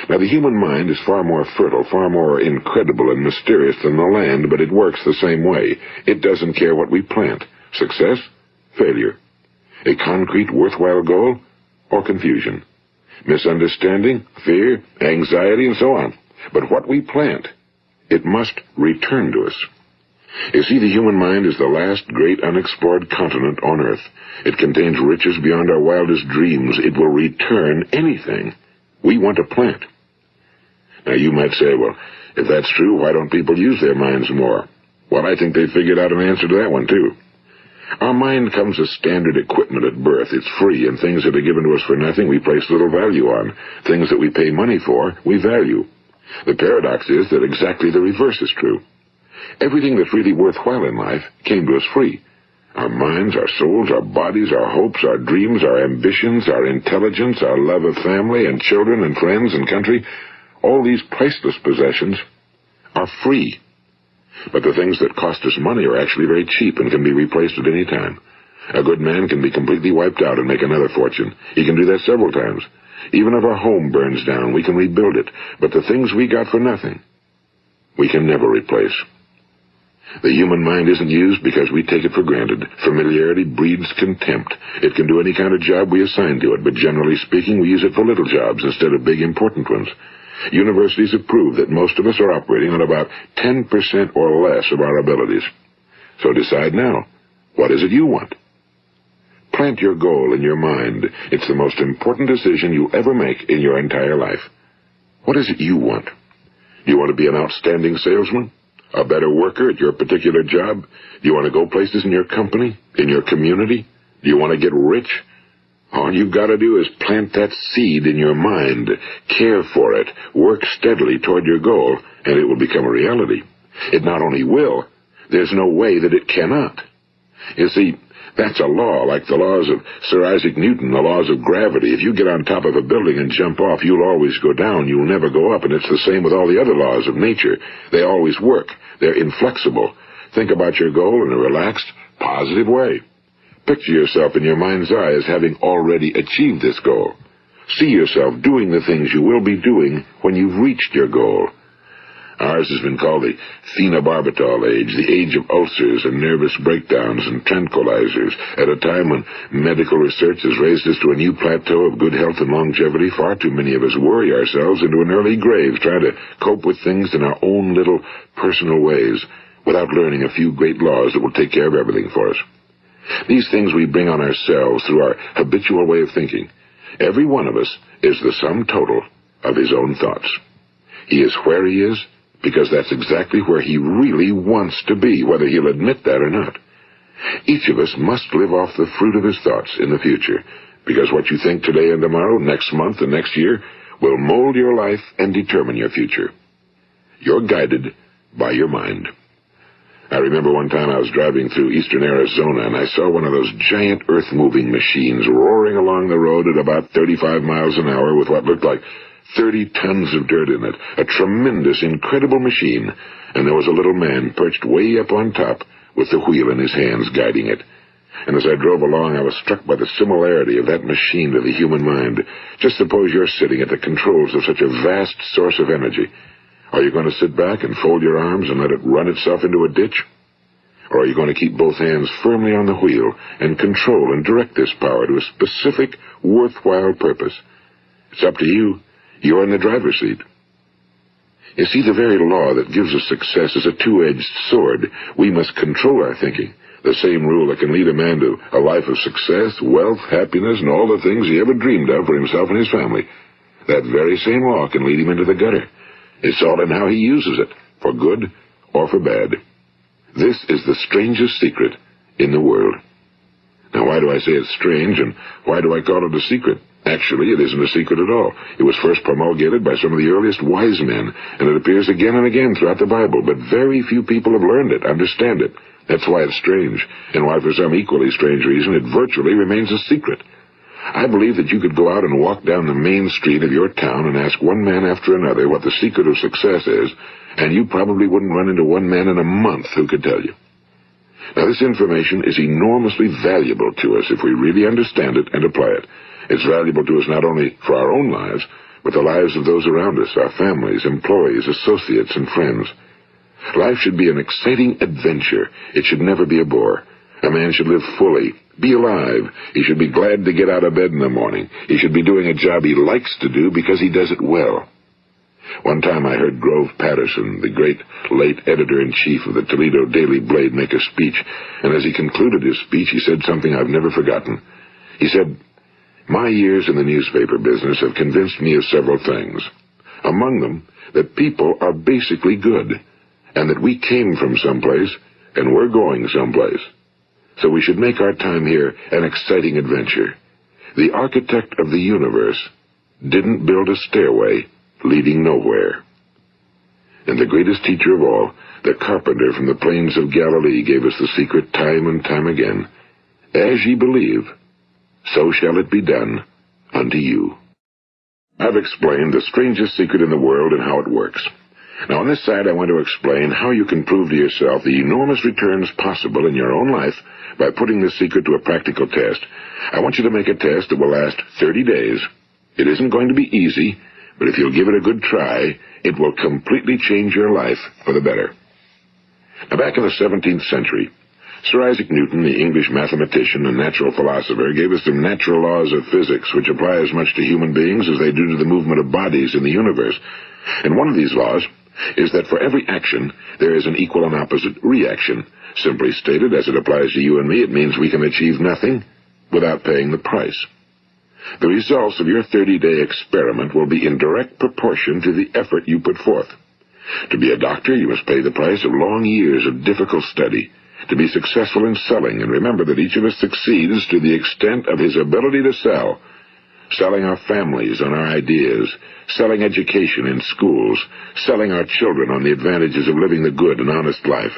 Now, the human mind is far more fertile, far more incredible and mysterious than the land, but it works the same way. It doesn't care what we plant. Success, failure. A concrete, worthwhile goal, or confusion. Misunderstanding, fear, anxiety, and so on. But what we plant, it must return to us. You see, the human mind is the last great unexplored continent on Earth. It contains riches beyond our wildest dreams. It will return anything we want to plant. Now, you might say, well, if that's true, why don't people use their minds more? Well, I think they figured out an answer to that one, too. Our mind comes as standard equipment at birth. It's free, and things that are given to us for nothing we place little value on. Things that we pay money for, we value. The paradox is that exactly the reverse is true. Everything that's really worthwhile in life came to us free. Our minds, our souls, our bodies, our hopes, our dreams, our ambitions, our intelligence, our love of family and children and friends and country, all these priceless possessions are free. But the things that cost us money are actually very cheap and can be replaced at any time. A good man can be completely wiped out and make another fortune. He can do that several times. Even if our home burns down, we can rebuild it. But the things we got for nothing, we can never replace. The human mind isn't used because we take it for granted. Familiarity breeds contempt. It can do any kind of job we assign to it, but generally speaking, we use it for little jobs instead of big, important ones. Universities have proved that most of us are operating on about 10% or less of our abilities. So decide now, what is it you want? Plant your goal in your mind. It's the most important decision you'll ever make in your entire life. What is it you want? Do you want to be an outstanding salesman? A better worker at your particular job? Do you want to go places in your company? In your community? Do you want to get rich? All you've got to do is plant that seed in your mind, care for it, work steadily toward your goal, and it will become a reality. It not only will, there's no way that it cannot. You see, that's a law, like the laws of Sir Isaac Newton, the laws of gravity. If you get on top of a building and jump off, you'll always go down. You'll never go up, and it's the same with all the other laws of nature. They always work. They're inflexible. Think about your goal in a relaxed, positive way. Picture yourself in your mind's eye as having already achieved this goal. See yourself doing the things you will be doing when you've reached your goal. Ours has been called the phenobarbital age, the age of ulcers and nervous breakdowns and tranquilizers. At a time when medical research has raised us to a new plateau of good health and longevity, far too many of us worry ourselves into an early grave trying to cope with things in our own little personal ways without learning a few great laws that will take care of everything for us. These things we bring on ourselves through our habitual way of thinking. Every one of us is the sum total of his own thoughts. He is where he is because that's exactly where he really wants to be, whether he'll admit that or not. Each of us must live off the fruit of his thoughts in the future, because what you think today and tomorrow, next month and next year, will mold your life and determine your future. You're guided by your mind. I remember one time I was driving through eastern Arizona, and I saw one of those giant earth-moving machines roaring along the road at about 35 miles an hour with what looked like 30 tons of dirt in it. A tremendous, incredible machine, and there was a little man perched way up on top with the wheel in his hands guiding it. And as I drove along, I was struck by the similarity of that machine to the human mind. Just suppose you're sitting at the controls of such a vast source of energy. Are you going to sit back and fold your arms and let it run itself into a ditch? Or are you going to keep both hands firmly on the wheel and control and direct this power to a specific, worthwhile purpose? It's up to you. You're in the driver's seat. You see, the very law that gives us success is a two-edged sword. We must control our thinking. The same rule that can lead a man to a life of success, wealth, happiness, and all the things he ever dreamed of for himself and his family. That very same law can lead him into the gutter. It's all in how he uses it, for good or for bad. This is the strangest secret in the world. Now, why do I say it's strange, and why do I call it a secret? Actually, it isn't a secret at all. It was first promulgated by some of the earliest wise men, and it appears again and again throughout the Bible, but very few people have learned it, understand it. That's why it's strange, and why for some equally strange reason it virtually remains a secret. I believe that you could go out and walk down the main street of your town and ask one man after another what the secret of success is, and you probably wouldn't run into one man in a month who could tell you. Now, this information is enormously valuable to us if we really understand it and apply it. It's valuable to us not only for our own lives, but the lives of those around us, our families, employees, associates, and friends. Life should be an exciting adventure. It should never be a bore. A man should live fully, be alive. He should be glad to get out of bed in the morning. He should be doing a job he likes to do because he does it well. One time I heard Grove Patterson, the great late editor-in-chief of the Toledo Daily Blade, make a speech, and as he concluded his speech, he said something I've never forgotten. He said, "My years in the newspaper business have convinced me of several things. Among them, that people are basically good, and that we came from someplace, and we're going someplace. So we should make our time here an exciting adventure. The architect of the universe didn't build a stairway leading nowhere." And the greatest teacher of all, the carpenter from the plains of Galilee, gave us the secret time and time again. As ye believe, so shall it be done unto you. I've explained the strangest secret in the world and how it works. Now, on this side, I want to explain how you can prove to yourself the enormous returns possible in your own life by putting this secret to a practical test. I want you to make a test that will last 30 days. It isn't going to be easy, but if you'll give it a good try, it will completely change your life for the better. Now, back in the 17th century, Sir Isaac Newton, the English mathematician and natural philosopher, gave us some natural laws of physics which apply as much to human beings as they do to the movement of bodies in the universe. And one of these laws is that for every action, there is an equal and opposite reaction. Simply stated, as it applies to you and me, it means we can achieve nothing without paying the price. The results of your 30-day experiment will be in direct proportion to the effort you put forth. To be a doctor, you must pay the price of long years of difficult study. To be successful in selling, and remember that each of us succeeds to the extent of his ability to sell. Selling our families on our ideas, selling education in schools, selling our children on the advantages of living the good and honest life,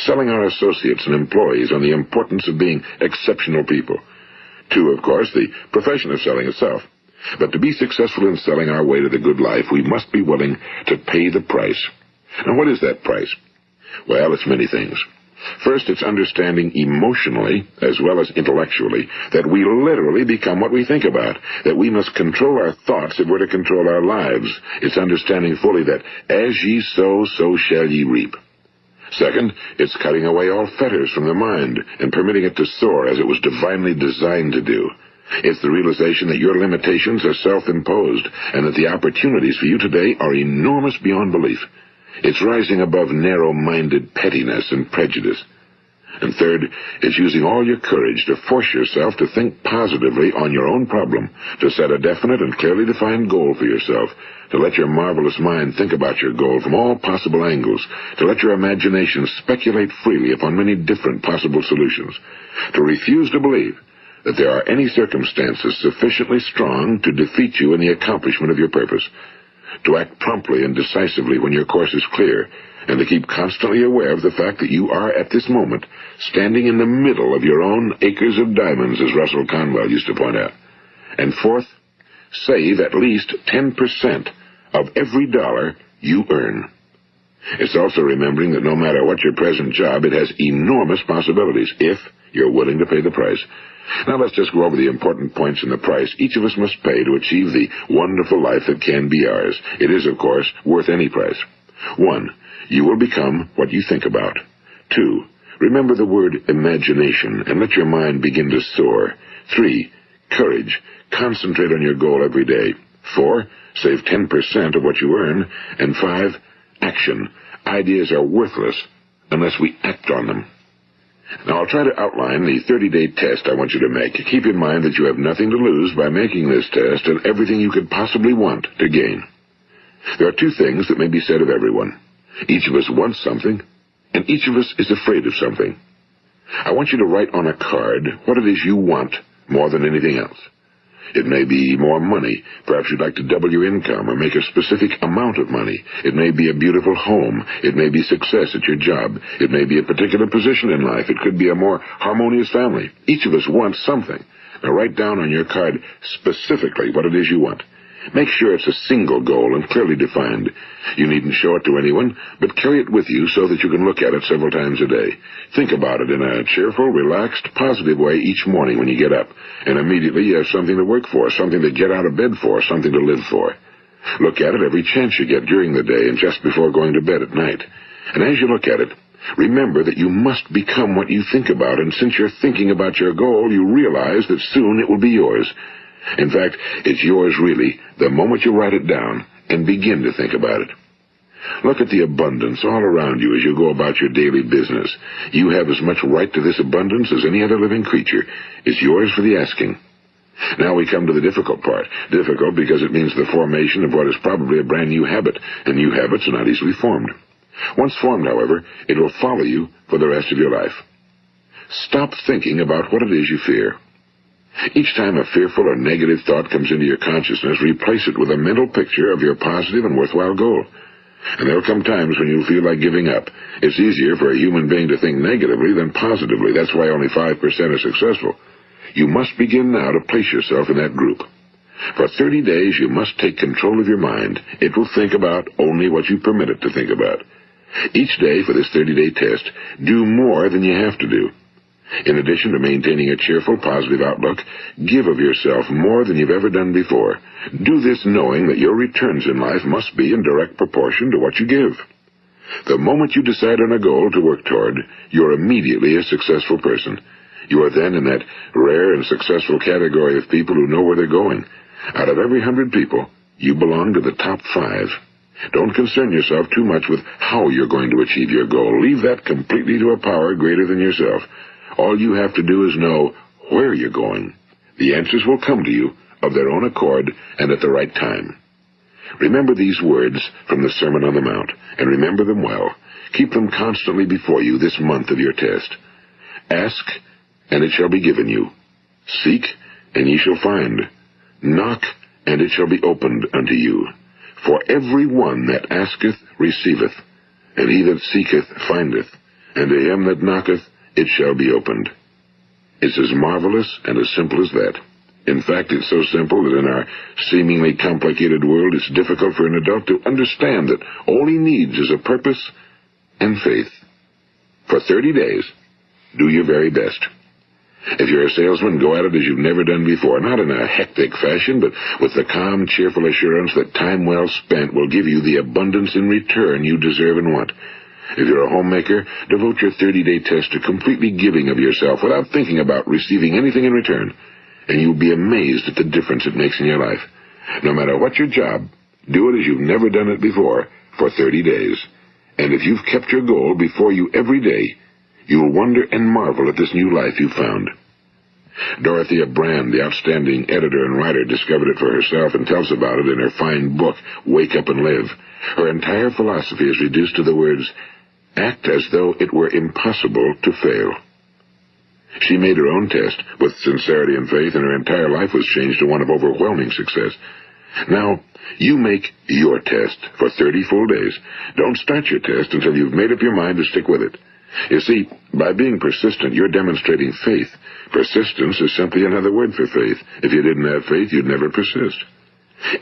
selling our associates and employees on the importance of being exceptional people. To, of course, the profession of selling itself. But to be successful in selling our way to the good life, we must be willing to pay the price. Now, what is that price? Well, it's many things. First, it's understanding emotionally, as well as intellectually, that we literally become what we think about, that we must control our thoughts if we're to control our lives. It's understanding fully that as ye sow, so shall ye reap. Second, it's cutting away all fetters from the mind and permitting it to soar as it was divinely designed to do. It's the realization that your limitations are self-imposed and that the opportunities for you today are enormous beyond belief. It's rising above narrow-minded pettiness and prejudice. And third, it's using all your courage to force yourself to think positively on your own problem, to set a definite and clearly defined goal for yourself, to let your marvelous mind think about your goal from all possible angles, to let your imagination speculate freely upon many different possible solutions, to refuse to believe that there are any circumstances sufficiently strong to defeat you in the accomplishment of your purpose, to act promptly and decisively when your course is clear, and to keep constantly aware of the fact that you are, at this moment, standing in the middle of your own acres of diamonds, as Russell Conwell used to point out. And fourth, save at least 10% of every dollar you earn. It's also remembering that no matter what your present job, it has enormous possibilities, if you're willing to pay the price. Now let's just go over the important points in the price each of us must pay to achieve the wonderful life that can be ours. It is, of course, worth any price. 1. You will become what you think about. 2. Remember the word imagination and let your mind begin to soar. 3. Courage. Concentrate on your goal every day. 4. Save 10% of what you earn. And 5. Action. Ideas are worthless unless we act on them. Now I'll try to outline the 30-day test I want you to make. Keep in mind that you have nothing to lose by making this test and everything you could possibly want to gain. There are 2 things that may be said of everyone. Each of us wants something, and each of us is afraid of something. I want you to write on a card what it is you want more than anything else. It may be more money. Perhaps you'd like to double your income or make a specific amount of money. It may be a beautiful home. It may be success at your job. It may be a particular position in life. It could be a more harmonious family. Each of us wants something. Now write down on your card specifically what it is you want. Make sure it's a single goal and clearly defined. You needn't show it to anyone, but carry it with you so that you can look at it several times a day. Think about it in a cheerful, relaxed, positive way each morning when you get up, and immediately you have something to work for, something to get out of bed for, something to live for. Look at it every chance you get during the day and just before going to bed at night. And as you look at it, remember that you must become what you think about, and since you're thinking about your goal, you realize that soon it will be yours. In fact, it's yours really the moment you write it down and begin to think about it. Look at the abundance all around you as you go about your daily business. You have as much right to this abundance as any other living creature. It's yours for the asking. Now we come to the difficult part. Difficult because it means the formation of what is probably a brand new habit, and new habits are not easily formed. Once formed, however, it will follow you for the rest of your life. Stop thinking about what it is you fear. Each time a fearful or negative thought comes into your consciousness, replace it with a mental picture of your positive and worthwhile goal. And there will come times when you'll feel like giving up. It's easier for a human being to think negatively than positively. That's why only 5% are successful. You must begin now to place yourself in that group. For 30 days, you must take control of your mind. It will think about only what you permit it to think about. Each day for this 30-day test, do more than you have to do. In addition to maintaining a cheerful, positive outlook, give of yourself more than you've ever done before. Do this knowing that your returns in life must be in direct proportion to what you give. The moment you decide on a goal to work toward, you're immediately a successful person. You are then in that rare and successful category of people who know where they're going. Out of every 100 people, you belong to the top 5. Don't concern yourself too much with how you're going to achieve your goal. Leave that completely to a power greater than yourself. All you have to do is know where you're going. The answers will come to you of their own accord and at the right time. Remember these words from the Sermon on the Mount, and remember them well. Keep them constantly before you this month of your test. Ask, and it shall be given you. Seek, and ye shall find. Knock, and it shall be opened unto you. For every one that asketh receiveth, and he that seeketh findeth, and to him that knocketh it shall be opened. It's as marvelous and as simple as that. In fact, it's so simple that in our seemingly complicated world, it's difficult for an adult to understand that all he needs is a purpose and faith. For 30 days, do your very best. If you're a salesman, go at it as you've never done before, not in a hectic fashion, but with the calm, cheerful assurance that time well spent will give you the abundance in return you deserve and want. If you're a homemaker, devote your 30-day test to completely giving of yourself without thinking about receiving anything in return, and you'll be amazed at the difference it makes in your life. No matter what your job, do it as you've never done it before for 30 days. And if you've kept your goal before you every day, You'll wonder and marvel at this new life you've found. Dorothea Brand, the outstanding editor and writer, discovered it for herself and tells about it in her fine book, Wake Up and Live. Her entire philosophy is reduced to the words, act as though it were impossible to fail. She made her own test with sincerity and faith, and her entire life was changed to one of overwhelming success. Now, you make your test for 30 full days. Don't start your test until you've made up your mind to stick with it. You see, by being persistent, you're demonstrating faith. Persistence is simply another word for faith. If you didn't have faith, you'd never persist.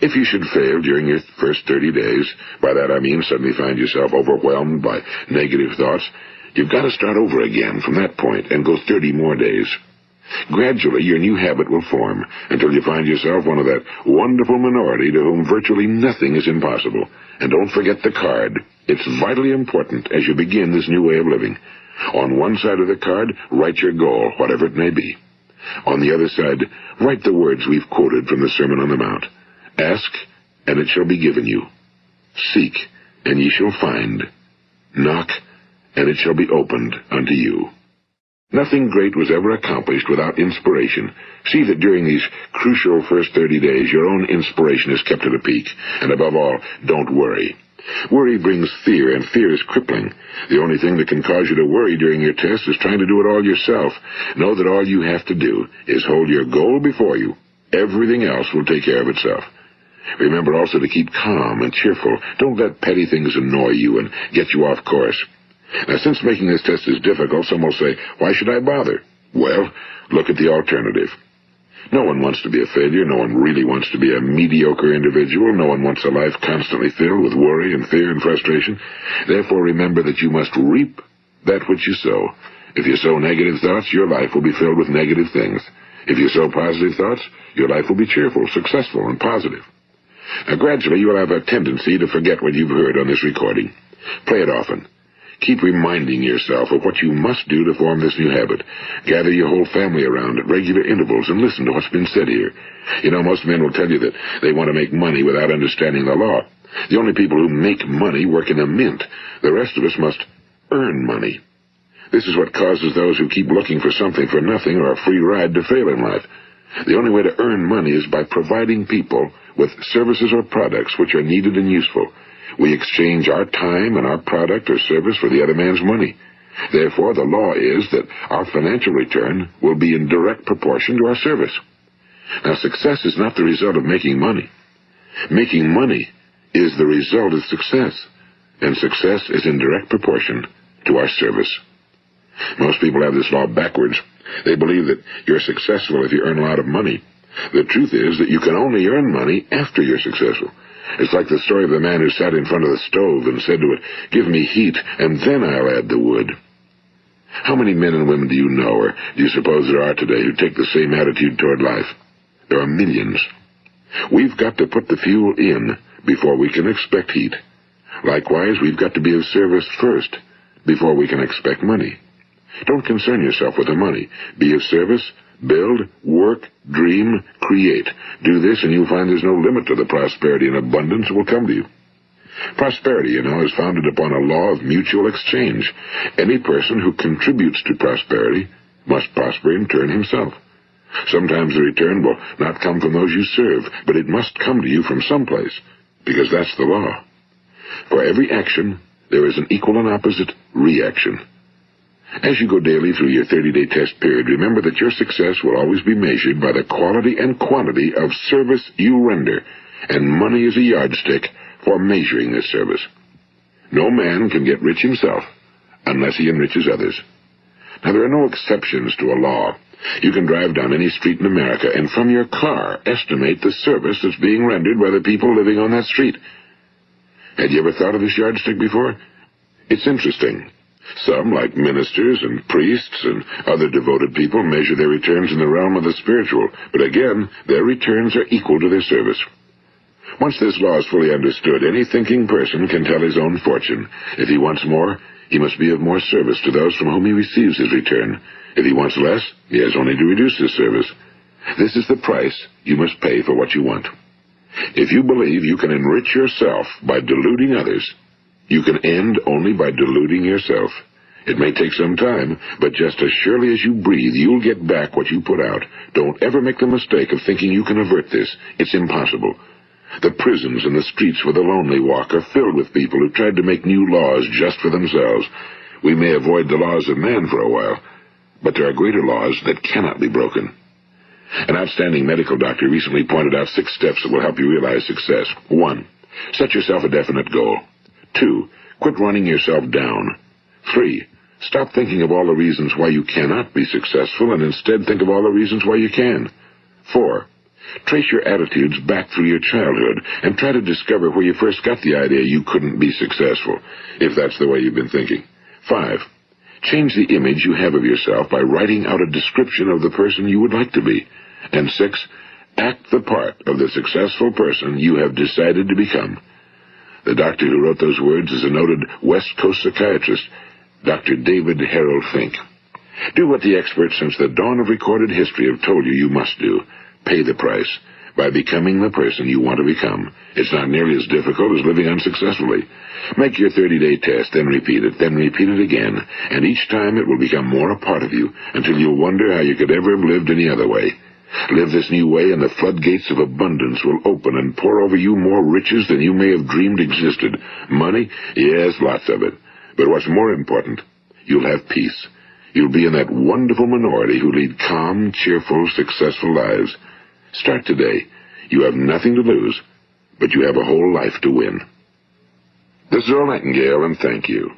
If you should fail during your first 30 days, by that I mean suddenly find yourself overwhelmed by negative thoughts, you've got to start over again from that point and go 30 more days. Gradually, your new habit will form until you find yourself one of that wonderful minority to whom virtually nothing is impossible. And don't forget the card. It's vitally important as you begin this new way of living. On one side of the card, write your goal, whatever it may be. On the other side, write the words we've quoted from the Sermon on the Mount. Ask, and it shall be given you. Seek, and ye shall find. Knock, and it shall be opened unto you. Nothing great was ever accomplished without inspiration. See that during these crucial first 30 days, your own inspiration is kept at a peak. And above all, don't worry. Worry brings fear, and fear is crippling. The only thing that can cause you to worry during your test is trying to do it all yourself. Know that all you have to do is hold your goal before you. Everything else will take care of itself. Remember also to keep calm and cheerful. Don't let petty things annoy you and get you off course. Now, since making this test is difficult, some will say, why should I bother? Well, look at the alternative. No one wants to be a failure. No one really wants to be a mediocre individual. No one wants a life constantly filled with worry and fear and frustration. Therefore, remember that you must reap that which you sow. If you sow negative thoughts, your life will be filled with negative things. If you sow positive thoughts, your life will be cheerful, successful, and positive. Now, gradually, you will have a tendency to forget what you've heard on this recording. Play it often. Keep reminding yourself of what you must do to form this new habit. Gather your whole family around at regular intervals and listen to what's been said here. You know, most men will tell you that they want to make money without understanding the law. The only people who make money work in a mint. The rest of us must earn money. This is what causes those who keep looking for something for nothing or a free ride to fail in life. The only way to earn money is by providing people with services or products which are needed and useful. We exchange our time and our product or service for the other man's money. Therefore, the law is that our financial return will be in direct proportion to our service. Now, success is not the result of making money. Making money is the result of success, and success is in direct proportion to our service. Most people have this law backwards. They believe that you're successful if you earn a lot of money. The truth is that you can only earn money after you're successful. It's like the story of the man who sat in front of the stove and said to it, "Give me heat, and then I'll add the wood." How many men and women do you know, or do you suppose there are today, who take the same attitude toward life? There are millions. We've got to put the fuel in before we can expect heat. Likewise, we've got to be of service first before we can expect money. Don't concern yourself with the money. Be of service, build, work, dream, create. Do this, and you'll find there's no limit to the prosperity and abundance that will come to you. Prosperity, is founded upon a law of mutual exchange. Any person who contributes to prosperity must prosper in turn himself. Sometimes the return will not come from those you serve, but it must come to you from someplace, because that's the law. For every action, there is an equal and opposite reaction. As you go daily through your 30-day test period, remember that your success will always be measured by the quality and quantity of service you render, and money is a yardstick for measuring this service. No man can get rich himself unless he enriches others. Now, there are no exceptions to a law. You can drive down any street in America and from your car estimate the service that's being rendered by the people living on that street. Had you ever thought of this yardstick before? It's interesting. Some, like ministers and priests and other devoted people, measure their returns in the realm of the spiritual, but again, their returns are equal to their service. Once this law is fully understood, any thinking person can tell his own fortune. If he wants more, he must be of more service to those from whom he receives his return. If he wants less, he has only to reduce his service. This is the price you must pay for what you want. If you believe you can enrich yourself by deluding others, you can end only by deluding yourself. It may take some time, but just as surely as you breathe, you'll get back what you put out. Don't ever make the mistake of thinking you can avert this. It's impossible. The prisons and the streets where the lonely walk are filled with people who tried to make new laws just for themselves. We may avoid the laws of man for a while, but there are greater laws that cannot be broken. An outstanding medical doctor recently pointed out 6 steps that will help you realize success. 1. Set yourself a definite goal. 2. Quit running yourself down. 3. Stop thinking of all the reasons why you cannot be successful and instead think of all the reasons why you can. 4. Trace your attitudes back through your childhood and try to discover where you first got the idea you couldn't be successful, if that's the way you've been thinking. 5. Change the image you have of yourself by writing out a description of the person you would like to be. And 6. Act the part of the successful person you have decided to become. The doctor who wrote those words is a noted West Coast psychiatrist, Dr. David Harold Fink. Do what the experts since the dawn of recorded history have told you must do. Pay the price by becoming the person you want to become. It's not nearly as difficult as living unsuccessfully. Make your 30-day test, then repeat it again, and each time it will become more a part of you until you'll wonder how you could ever have lived any other way. Live this new way, and the floodgates of abundance will open and pour over you more riches than you may have dreamed existed. Money? Yes, lots of it. But what's more important, you'll have peace. You'll be in that wonderful minority who lead calm, cheerful, successful lives. Start today. You have nothing to lose, but you have a whole life to win. This is Earl Nightingale, and thank you.